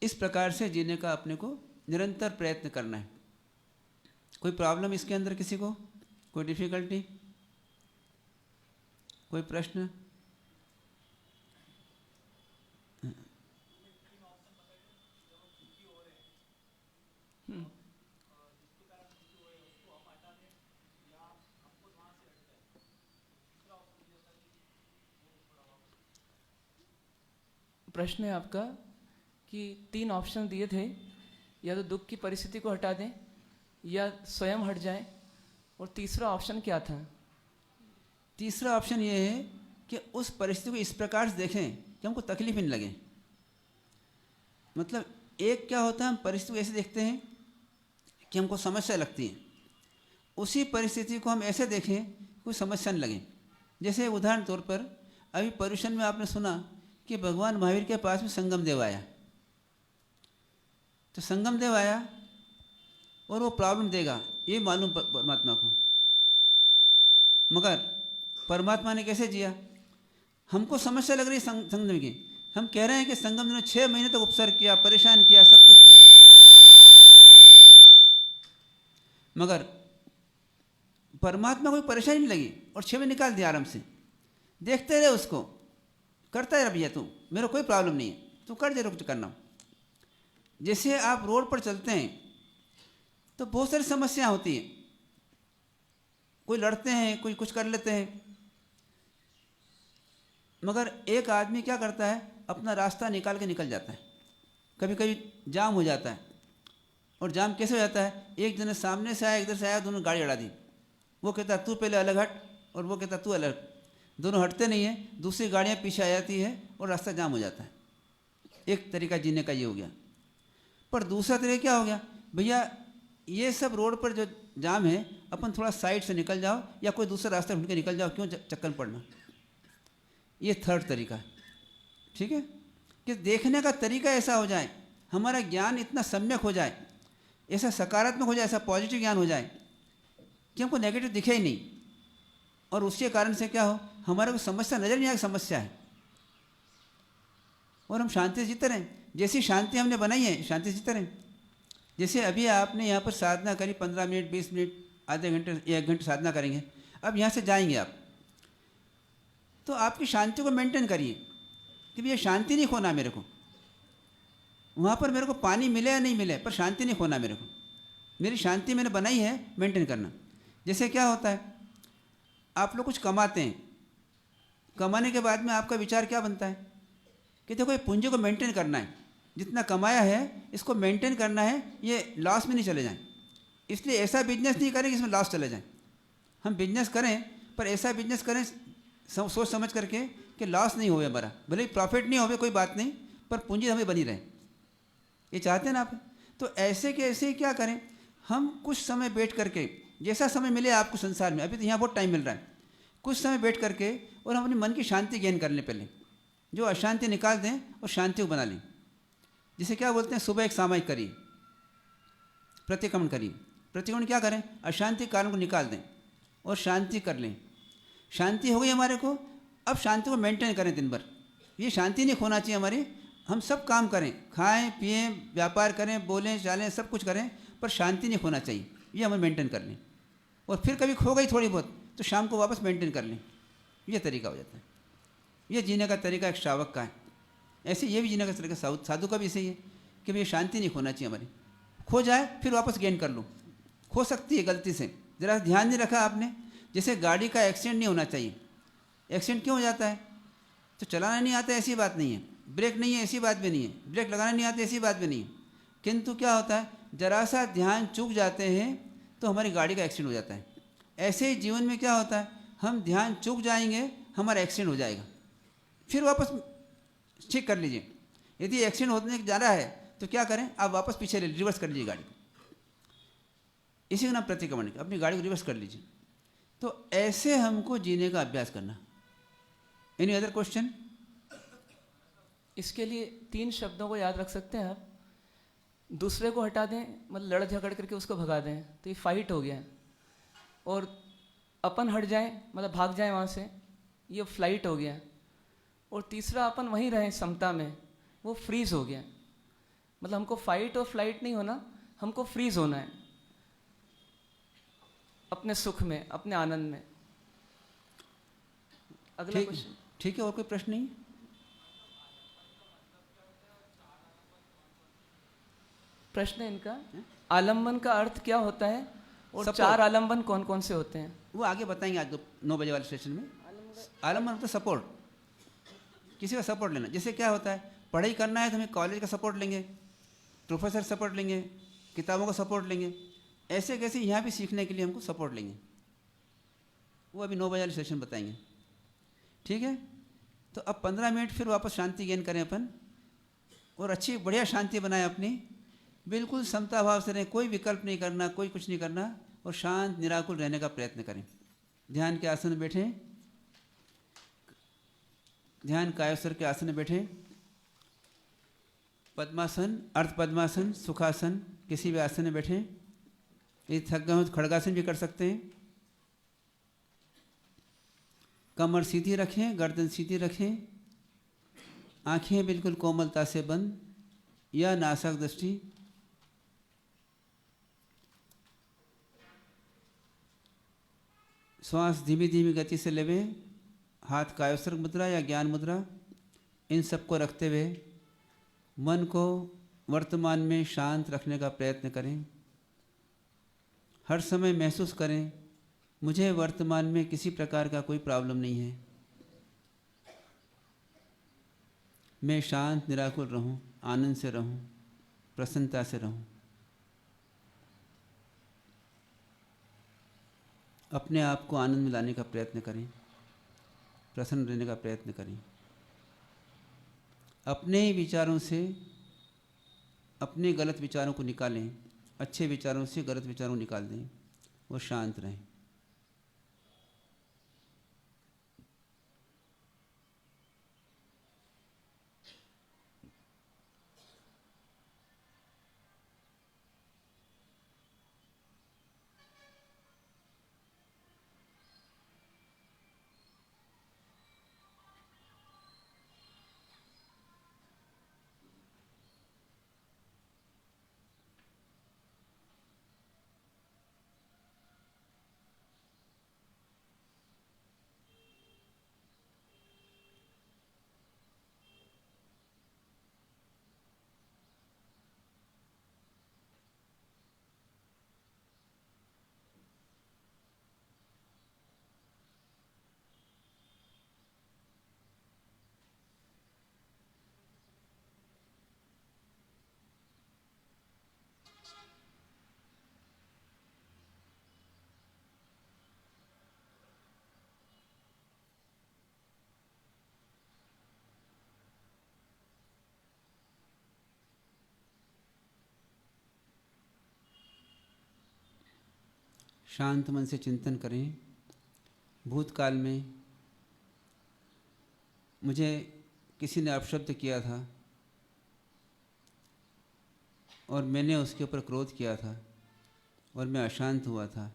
इस प्रकार से जीने का अपने को निरंतर प्रयत्न करना है। कोई प्रॉब्लम इसके अंदर किसी को? कोई डिफिकल्टी? कोई प्रश्न? प्रश्न है आपका कि 3 ऑप्शन दिए थे, या तो दुख की परिस्थिति को हटा दें, या स्वयं हट जाएं, और तीसरा ऑप्शन क्या था? तीसरा ऑप्शन ये है कि उस परिस्थिति को इस प्रकार से देखें कि हमको तकलीफ ही नहीं लगे। मतलब एक क्या होता है, हम परिस्थिति को ऐसे देखते हैं कि हमको समस्या लगती है, उसी परिस्थिति को हम ऐसे देखें कोई समस्या नहीं लगे। जैसे उदाहरण तौर पर अभी पर्यूषण में आपने सुना कि भगवान महावीर के पास में संगम देव आया, तो संगम देव आया और वो प्रॉब्लम देगा ये मालूम परमात्मा को, मगर परमात्मा ने कैसे जिया? हमको समस्या लग रही है संगम की, हम कह रहे हैं कि संगम देव ने 6 महीने तक उपसर्ग किया, परेशान किया, सब कुछ किया, मगर परमात्मा को परेशानी नहीं लगी और 6 महीने निकाल दिया आराम से। देखते रहे उसको, करता है भैया तू, मेरा कोई प्रॉब्लम नहीं है, तू कर दे, रुक करना। जैसे आप रोड पर चलते हैं तो बहुत सारी समस्या होती है, कोई लड़ते हैं, कोई कुछ कर लेते हैं, मगर एक आदमी क्या करता है, अपना रास्ता निकाल के निकल जाता है, कभी कभी जाम हो जाता है। और जाम कैसे हो जाता है, एक जन सामने से आया, इधर से आया, दोनों गाड़ी अड़ा दी। वो कहता तू पहले अलग हट और वो कहता तू अलग। दोनों हटते नहीं हैं, दूसरी गाड़ियाँ पीछे आ जाती है और रास्ता जाम हो जाता है। एक तरीका जीने का ये हो गया। पर दूसरा तरीका क्या हो गया, भैया ये सब रोड पर जो जाम है, अपन थोड़ा साइड से निकल जाओ या कोई दूसरा रास्ता ढूंढ के निकल जाओ, क्यों चक्कर पड़ना। ये थर्ड तरीका है। ठीक है, कि देखने का तरीका ऐसा हो जाए, हमारा ज्ञान इतना सम्यक हो जाए, ऐसा सकारात्मक हो जाए, ऐसा पॉजिटिव ज्ञान हो जाए कि हमको नेगेटिव दिखे ही नहीं। और उसके कारण से क्या हो, हमारे को समस्या नजर नहीं आए समस्या है, और हम शांति से जीते रहें। जैसी शांति हमने बनाई है, शांति से जीते रहें। जैसे अभी आपने यहाँ पर साधना करी, 15 मिनट, 20 मिनट, आधे घंटे, 1 घंटे साधना करेंगे। अब यहाँ से जाएंगे आप, तो आपकी शांति को मेंटेन करिए कि भैया शांति नहीं खोना मेरे को। वहाँ पर मेरे को पानी मिले या नहीं मिले, पर शांति नहीं खोना मेरे को। मेरी शांति मैंने बनाई है, मेंटेन करना। जैसे क्या होता है, आप लोग कुछ कमाते हैं, कमाने के बाद में आपका विचार क्या बनता है कि देखो ये पूंजी को मेंटेन करना है, जितना कमाया है इसको मेंटेन करना है, ये लॉस में नहीं चले जाएं। इसलिए ऐसा बिजनेस नहीं करें कि इसमें लॉस चले जाए। हम बिजनेस करें, पर ऐसा बिजनेस करें सोच समझ करके कि लॉस नहीं होवे हमारा, भले ही प्रॉफिट नहीं होवे कोई बात नहीं, पर पूंजी हमें बनी रहे। ये चाहते हैं ना आप। तो ऐसे के ऐसे ही क्या करें, हम कुछ समय बैठ करके, जैसा समय मिले आपको संसार में, अभी तो यहाँ बहुत टाइम मिल रहा है, कुछ समय बैठ करके और हम अपने मन की शांति गेन कर लें। पहले जो अशांति निकाल दें और शांति को बना लें। जिसे क्या बोलते हैं, सुबह एक सामायिक करिए, प्रतिक्रमण करिए। प्रतिक्रमण क्या करें, अशांति कारण को निकाल दें और शांति कर लें। शांति हो गई हमारे को, अब शांति को मेंटेन करें दिन भर। ये शांति नहीं खोना चाहिए हमारी। हम सब काम करें, खाएं पिएं, व्यापार करें, बोलें चालें, सब कुछ करें, पर शांति नहीं खोना चाहिए। ये हमें मेंटेन कर लें। और फिर कभी खो गई थोड़ी बहुत तो शाम को वापस मेंटेन कर लें। ये तरीका हो जाता है। ये जीने का तरीका एक श्रावक का है। ऐसे ये भी जीने का तरीका साधु का भी सही है कि भाई शांति नहीं खोना चाहिए हमारी। खो जाए फिर वापस गेन कर लो। खो सकती है गलती से, ज़रा ध्यान नहीं रखा आपने। जैसे गाड़ी का एक्सीडेंट नहीं होना चाहिए। एक्सीडेंट क्यों हो जाता है, तो चलाना नहीं आता ऐसी बात नहीं है, ब्रेक नहीं है ऐसी बात भी नहीं है, ब्रेक लगाना नहीं आता ऐसी बात भी नहीं है, किंतु क्या होता है, जरा सा ध्यान चूक जाते हैं तो हमारी गाड़ी का एक्सीडेंट हो जाता है। ऐसे ही जीवन में क्या होता है, हम ध्यान चूक जाएंगे, हमारा एक्सीडेंट हो जाएगा, फिर वापस ठीक कर लीजिए। यदि एक्सीडेंट होने जा रहा है तो क्या करें, आप वापस पीछे रिवर्स कर लीजिए गाड़ी। इसी का नाम प्रतिक्रमण, अपनी गाड़ी को रिवर्स कर लीजिए। तो ऐसे हमको जीने का अभ्यास करना। Any other question? इसके लिए 3 शब्दों को याद रख सकते हैं आप। दूसरे को हटा दें, मतलब लड़ झगड़ करके उसको भगा दें, तो ये फाइट हो गया। और अपन हट जाएं, मतलब भाग जाएं वहाँ से, ये फ्लाइट हो गया। और तीसरा अपन वहीं रहें समता में, वो फ्रीज हो गया। मतलब हमको फाइट और फ्लाइट नहीं होना, हमको फ्रीज होना है अपने सुख में, अपने आनंद में। अगला क्वेश्चन। ठीक है, और कोई प्रश्न नहीं? प्रश्न इनका, आलम्बन का अर्थ क्या होता है और Support. 4 आलम्बन कौन कौन से होते हैं? वो आगे बताएंगे आज 9 बजे वाले सेशन में। आलम्बन मतलब सपोर्ट, किसी का सपोर्ट लेना। जैसे क्या होता है, पढ़ाई करना है तो हमें कॉलेज का सपोर्ट लेंगे, प्रोफेसर सपोर्ट लेंगे, किताबों का सपोर्ट लेंगे। ऐसे कैसे यहाँ भी सीखने के लिए हमको सपोर्ट लेंगे, वो अभी 9 बजे वाले सेशन बताएंगे। ठीक है, तो अब 15 मिनट फिर वापस शांति गेन करें अपन, और अच्छी बढ़िया शांति बनाएं अपनी। बिल्कुल समता भाव से रहें, कोई विकल्प नहीं करना, कोई कुछ नहीं करना, और शांत निराकुल रहने का प्रयत्न करें। ध्यान के आसन में बैठें, ध्यान कायोस्वर के आसन में बैठें। पद्मासन, अर्ध पद्मासन, सुखासन, किसी भी आसन में बैठें। यदि थक गए हो तो खड़गासन भी कर सकते हैं। कमर सीधी रखें, गर्दन सीधी रखें, आंखें बिल्कुल कोमलता से बंद या नासक दृष्टि। श्वास धीमी धीमी गति से लेवें। हाथ कायोस्तर मुद्रा या ज्ञान मुद्रा, इन सबको रखते हुए मन को वर्तमान में शांत रखने का प्रयत्न करें। हर समय महसूस करें, मुझे वर्तमान में किसी प्रकार का कोई प्रॉब्लम नहीं है, मैं शांत निराकुल रहूं। आनंद से रहूं, प्रसन्नता से रहूं। अपने आप को आनंद में लाने का प्रयत्न करें, प्रसन्न रहने का प्रयत्न करें। अपने ही विचारों से अपने गलत विचारों को निकालें, अच्छे विचारों से गलत विचारों को निकाल दें और शांत रहें। शांत मन से चिंतन करें। भूतकाल में मुझे किसी ने अपशब्द किया था और मैंने उसके ऊपर क्रोध किया था और मैं अशांत हुआ था।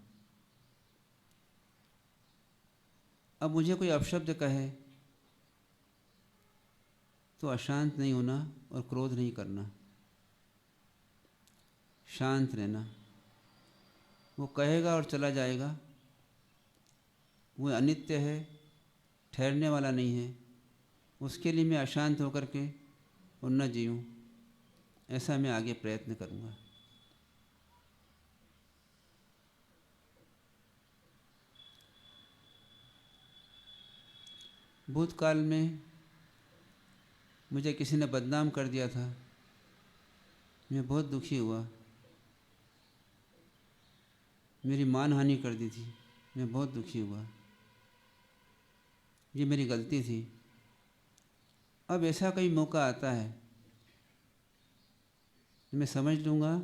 अब मुझे कोई अपशब्द कहे तो अशांत नहीं होना और क्रोध नहीं करना, शांत रहना। वो कहेगा और चला जाएगा, वो अनित्य है, ठहरने वाला नहीं है। उसके लिए मैं अशांत होकर के और न जीऊँ, ऐसा मैं आगे प्रयत्न करूँगा। भूतकाल में मुझे किसी ने बदनाम कर दिया था, मैं बहुत दुखी हुआ। मेरी मानहानि कर दी थी, मैं बहुत दुखी हुआ। ये मेरी गलती थी। अब ऐसा कई मौका आता है, मैं समझ लूँगा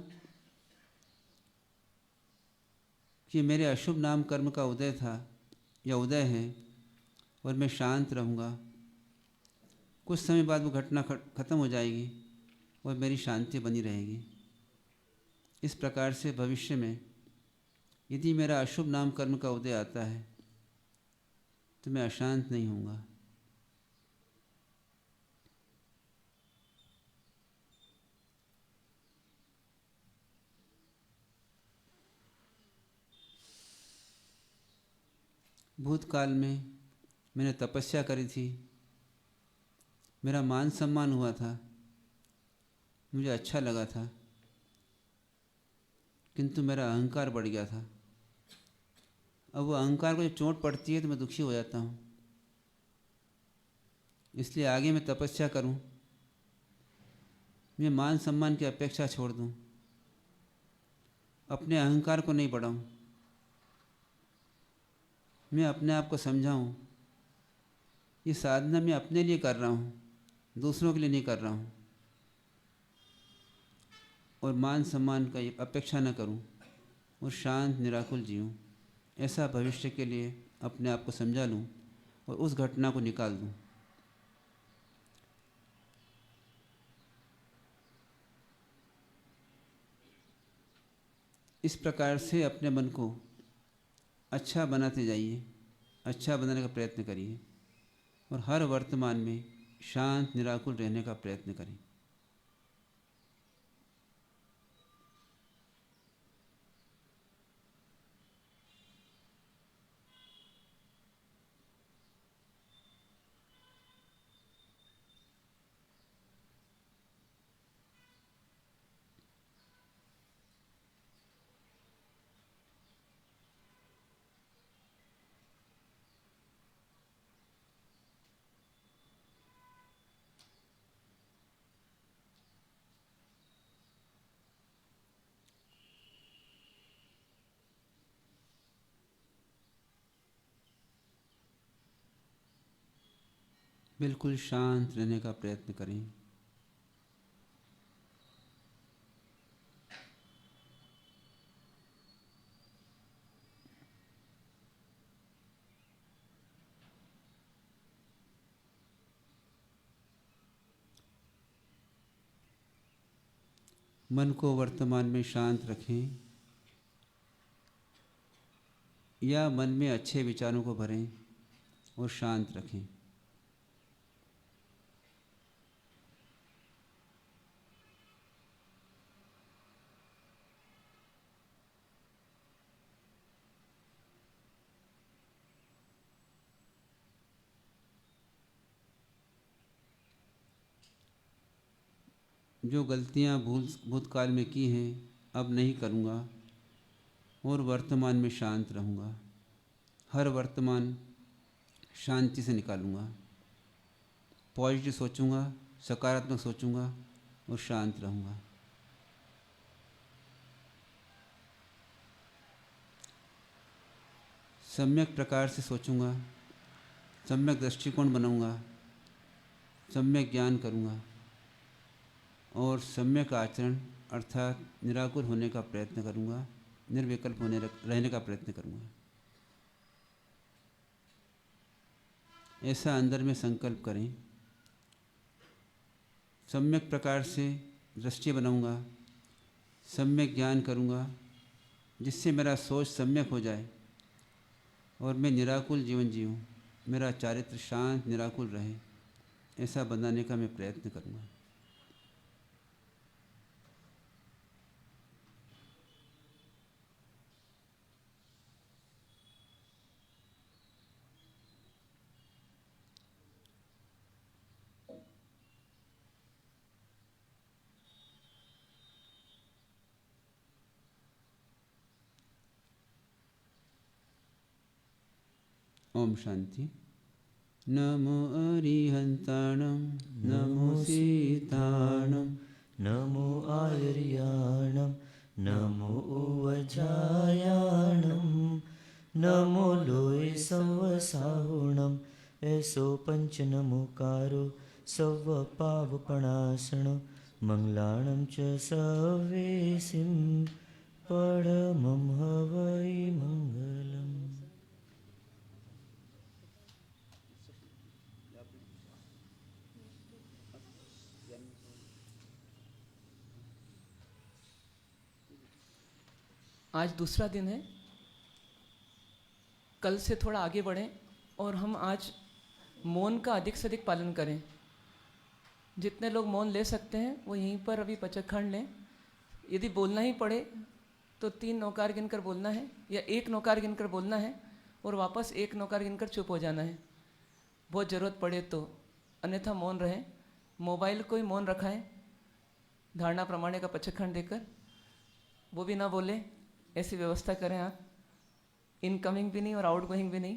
कि मेरे अशुभ नाम कर्म का उदय था या उदय है और मैं शांत रहूँगा। कुछ समय बाद वो घटना खत्म हो जाएगी और मेरी शांति बनी रहेगी। इस प्रकार से भविष्य में यदि मेरा अशुभ नाम कर्म का उदय आता है तो मैं अशांत नहीं होऊंगा। भूतकाल में मैंने तपस्या करी थी, मेरा मान सम्मान हुआ था, मुझे अच्छा लगा था, किंतु मेरा अहंकार बढ़ गया था। अब वो अहंकार को जब चोट पड़ती है तो मैं दुखी हो जाता हूँ। इसलिए आगे मैं तपस्या करूँ, मैं मान सम्मान की अपेक्षा छोड़ दूँ, अपने अहंकार को नहीं बढ़ाऊँ। मैं अपने आप को समझाऊँ ये साधना मैं अपने लिए कर रहा हूँ, दूसरों के लिए नहीं कर रहा हूँ। और मान सम्मान का अपेक्षा न करूं और शांत निराकुल जीऊँ। ऐसा भविष्य के लिए अपने आप को समझा लूं और उस घटना को निकाल दूं। इस प्रकार से अपने मन को अच्छा बनाते जाइए, अच्छा बनाने का प्रयत्न करिए और हर वर्तमान में शांत निराकुल रहने का प्रयत्न करें। बिल्कुल शांत रहने का प्रयत्न करें। मन को वर्तमान में शांत रखें या मन में अच्छे विचारों को भरें और शांत रखें। जो गलतियां भूतकाल में की हैं अब नहीं करूँगा और वर्तमान में शांत रहूँगा। हर वर्तमान शांति से निकालूँगा। पॉजिटिव सोचूँगा, सकारात्मक सोचूँगा और शांत रहूँगा। सम्यक प्रकार से सोचूँगा, सम्यक दृष्टिकोण बनाऊँगा, सम्यक ज्ञान करूँगा और सम्यक आचरण अर्थात निराकुल होने का प्रयत्न करूँगा, निर्विकल्प रहने का प्रयत्न करूँगा। ऐसा अंदर में संकल्प करें। सम्यक प्रकार से दृष्टि बनाऊँगा, सम्यक ज्ञान करूँगा जिससे मेरा सोच सम्यक हो जाए और मैं निराकुल जीवन जीऊँ, मेरा चारित्र शांत निराकुल रहे। ऐसा बनाने का मैं प्रयत्न करूँगा। ओम शांति। नमो अरिहंताणं नमो सीताणं नमो आर्याणं नमो उवजायाणं नमो लोय सवसाहुणं ऐसो पंच नमोकारो सव पावपणासनो मंगलाणं च सवेसिं परमं हवै मंगलम्। आज दूसरा दिन है। कल से थोड़ा आगे बढ़ें और हम आज मौन का अधिक से अधिक पालन करें। जितने लोग मौन ले सकते हैं वो यहीं पर अभी पचखंड लें। यदि बोलना ही पड़े तो 3 नौकार गिनकर बोलना है या 1 नौकार गिनकर बोलना है और वापस 1 नौकार गिनकर चुप हो जाना है बहुत ज़रूरत पड़े तो, अन्यथा मौन रहें। मोबाइल को ही मौन रखाएं धारणा प्रमाणे का पचखंड देकर, वो भी ना बोले, ऐसी व्यवस्था करें आप। इनकमिंग भी नहीं और आउटगोइंग भी नहीं।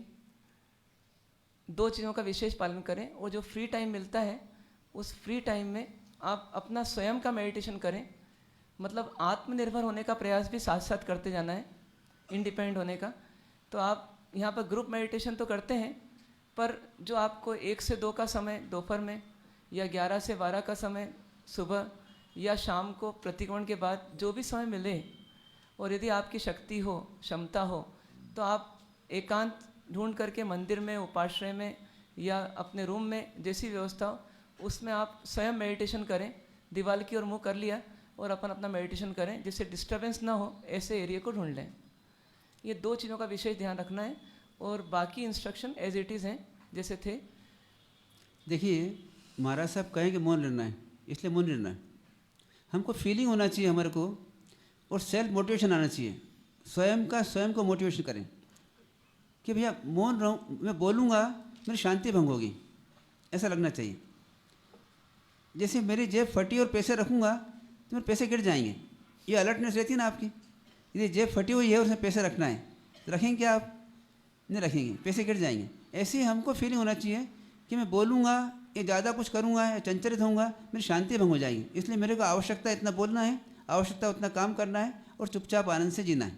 2 चीज़ों का विशेष पालन करें और जो फ्री टाइम मिलता है उस फ्री टाइम में आप अपना स्वयं का मेडिटेशन करें। मतलब आत्मनिर्भर होने का प्रयास भी साथ साथ करते जाना है, इंडिपेंडेंट होने का। तो आप यहाँ पर ग्रुप मेडिटेशन तो करते हैं, पर जो आपको 1 से 2 का समय दोपहर में या 11 से 12 का समय सुबह या शाम को प्रतिक्रमण के बाद जो भी समय मिले, और यदि आपकी शक्ति हो, क्षमता हो, तो आप एकांत ढूंढ करके मंदिर में, उपाश्रय में या अपने रूम में जैसी व्यवस्था हो उसमें आप स्वयं मेडिटेशन करें। दीवार की ओर मुँह कर लिया और अपन अपना मेडिटेशन करें, जिससे डिस्टर्बेंस ना हो, ऐसे एरिया को ढूंढ लें। ये 2 चीज़ों का विशेष ध्यान रखना है और बाकी इंस्ट्रक्शन एज इट इज़ हैं जैसे थे। देखिए, महाराज साहब कहें कि मौन रहना है, इसलिए मौन रहना है। हमको फीलिंग होना चाहिए हमारे को, और सेल्फ मोटिवेशन आना चाहिए। स्वयं को मोटिवेशन करें कि भैया मौन रहूँ, मैं बोलूँगा मेरी शांति भंग होगी, ऐसा लगना चाहिए। जैसे मेरी जेब फटी और पैसे रखूँगा तो मेरे पैसे गिर जाएंगे, ये अलर्टनेस रहती है ना आपकी। यदि जेब फटी हुई है और उसमें पैसे रखना है तो रखेंगे क्या आप? नहीं रखेंगे, पैसे गिर जाएंगे। ऐसे ही हमको फीलिंग होना चाहिए कि मैं बोलूँगा या ज़्यादा कुछ करूँगा या चंचलित होऊंगा, मेरी शांति भंग हो जाएगी। इसलिए मेरे को आवश्यकता इतना बोलना है, आवश्यकता उतना काम करना है और चुपचाप आनंद से जीना है।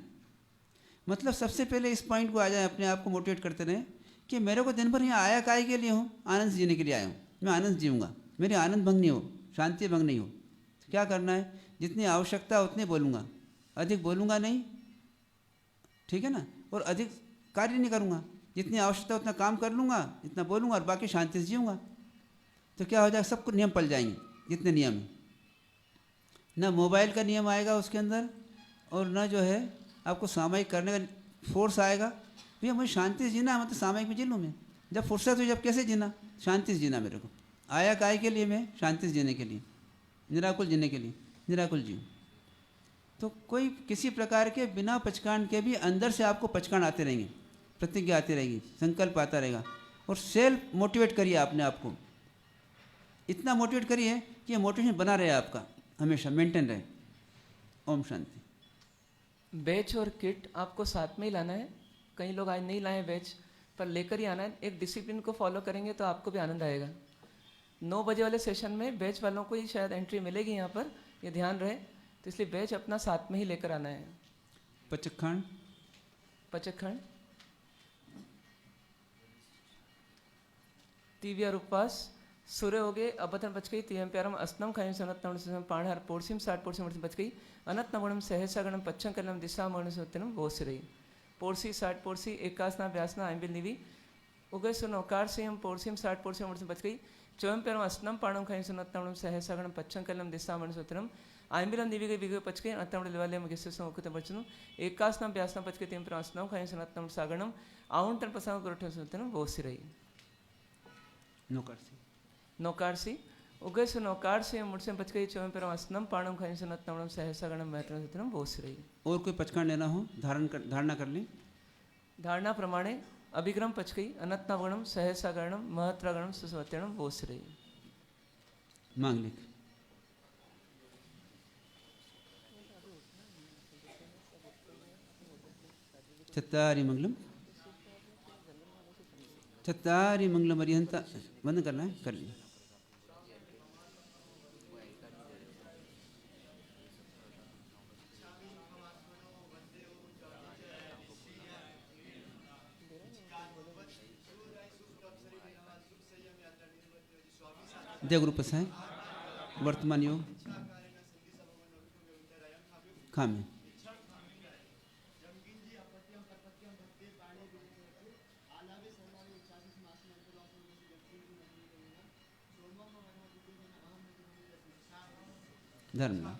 मतलब सबसे पहले इस पॉइंट को आ जाए, अपने आप को मोटिवेट करते रहें कि मेरे को दिन भर यहाँ आया काय के लिए हूँ, आनंद से जीने के लिए आया हूँ, मैं आनंद जीऊँगा, मेरी आनंद भंग नहीं हो, शांति भंग नहीं हो। तो क्या करना है, जितनी आवश्यकता उतने बोलूँगा, अधिक बोलूँगा नहीं, ठीक है ना, और अधिक कार्य नहीं करूँगा, जितनी आवश्यकता उतना काम कर लूँगा, इतना बोलूँगा और बाकी शांति से जीऊँगा। तो क्या हो जाएगा, सबको नियम पल जाएंगे जितने नियम हैं। न मोबाइल का नियम आएगा उसके अंदर, और न जो है आपको सामयिक करने का फोर्स आएगा। भैया मुझे शांति से जीना, मतलब सामयिक में जी लूँ मैं, जब फुर्सत हुई जब कैसे जीना, शांति से जीना। मेरे को आया काय के लिए, मैं शांति से जीने के लिए, निराकुल जीने के लिए, निराकुल जीऊँ। तो कोई किसी प्रकार के बिना पचकान के भी अंदर से आपको पचकान आते रहेंगे, प्रतिज्ञा आती रहेगी, संकल्प आता रहेगा। और सेल्फ मोटिवेट करिए अपने आप को, इतना मोटिवेट करिए कि ये मोटिवेशन बना रहे आपका, हमेशा मेंटेन रहे। ओम शांति। बैच और किट आपको साथ में ही लाना है। कई लोग आज नहीं लाए बैच, पर लेकर ही आना है। एक डिसिप्लिन को फॉलो करेंगे तो आपको भी आनंद आएगा। 9 बजे वाले सेशन में बैच वालों को ही शायद एंट्री मिलेगी यहाँ पर, ये ध्यान रहे। तो इसलिए बैच अपना साथ में ही लेकर आना है। पचखंड, पचखंड, तीव्यार उपवास, सूर्य हो गए, अबतन बच गई, तीव्यम प्यारम अस्नम खायम सनत्नम पाणहर पोर्सिम 60 पोर्सिम बच गई, अनत नवणम सहसागणम पच्छम कलम दिशा मर्ण सत्यनम बोस रही। पोर्सी 60 पोर्सी एकासना व्यासना आइबिल निवि उगय सुनौकार से हम पोर्सिम 60 पोर्सिम बच गई, चौम प्यारम अस्नम पाणम खायम सनत्नम सहसागणम पच्छम कलम दिशा मर्ण सत्यनम आइबिलम निवि गई विगय पच गई, अतम लिवाले मगिस्से संकुत बचनु एकासना व्यासना पच गई, तीन प्यारम अस्नम खायम सनत्नम सागणम आउंटन पसांग गुरठन सत्यनम बोस रही। नौकारसी उगय से नौकार से मुड़से बच गई, चौम परम अस्नम पाणम खाई से नत्नम सहसा गणम महत्व सत्यनम बोस रही। और कोई पचकान लेना हो धारणा कर लें। धारणा प्रमाणे अभिक्रम पच गई, अनत्ना गणम सहसा गणम महत्व गणम सुसवत्यणम बोस रही। मांग लिख। चत्तारी मंगलम, चत्तारी मंगलम अरिहंता, बंद करना है, कर लिया। देवगुरु प्रसाद वर्तमान योग खामे। धर्म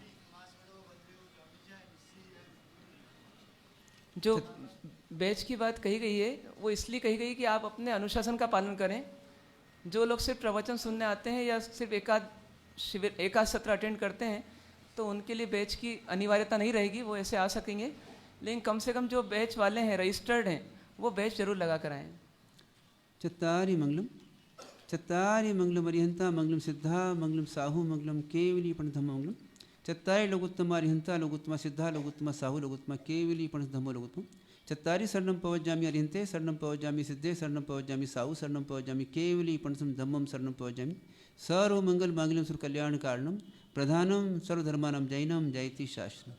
जो बैच की बात कही गई है वो इसलिए कही गई कि आप अपने अनुशासन का पालन करें। जो लोग सिर्फ प्रवचन सुनने आते हैं या सिर्फ एकाध सत्र अटेंड करते हैं तो उनके लिए बैच की अनिवार्यता नहीं रहेगी, वो ऐसे आ सकेंगे। लेकिन कम से कम जो बैच वाले हैं, रजिस्टर्ड हैं, वो बैच जरूर लगा कर आएँ। चत्तारी मंगलम, चत्तारी मंगलम अरिहंता मंगलम सिद्धा मंगलम साहू मंगलम केवली पंचधम्म मंगलम। चत्तारी लघुत्तम अरिहंता लघुत्तम सिद्धा लघुत्तम साहू लघुत्तम केवली पंचधम्म लघुत्तम। चत्तारी शरणम पवज्जामि अरिहंते शरणम पवज्जामि सिद्धे शरणम पवज्जामि साहू शरणम पवज्जामि केवली पंचम धम्मम शरणम पवज्जामि। सर्व मंगल मांगल्यम सुर कल्याण कारणम प्रधानम सर्वधर्मानां जैनम जयति शास्त्रम।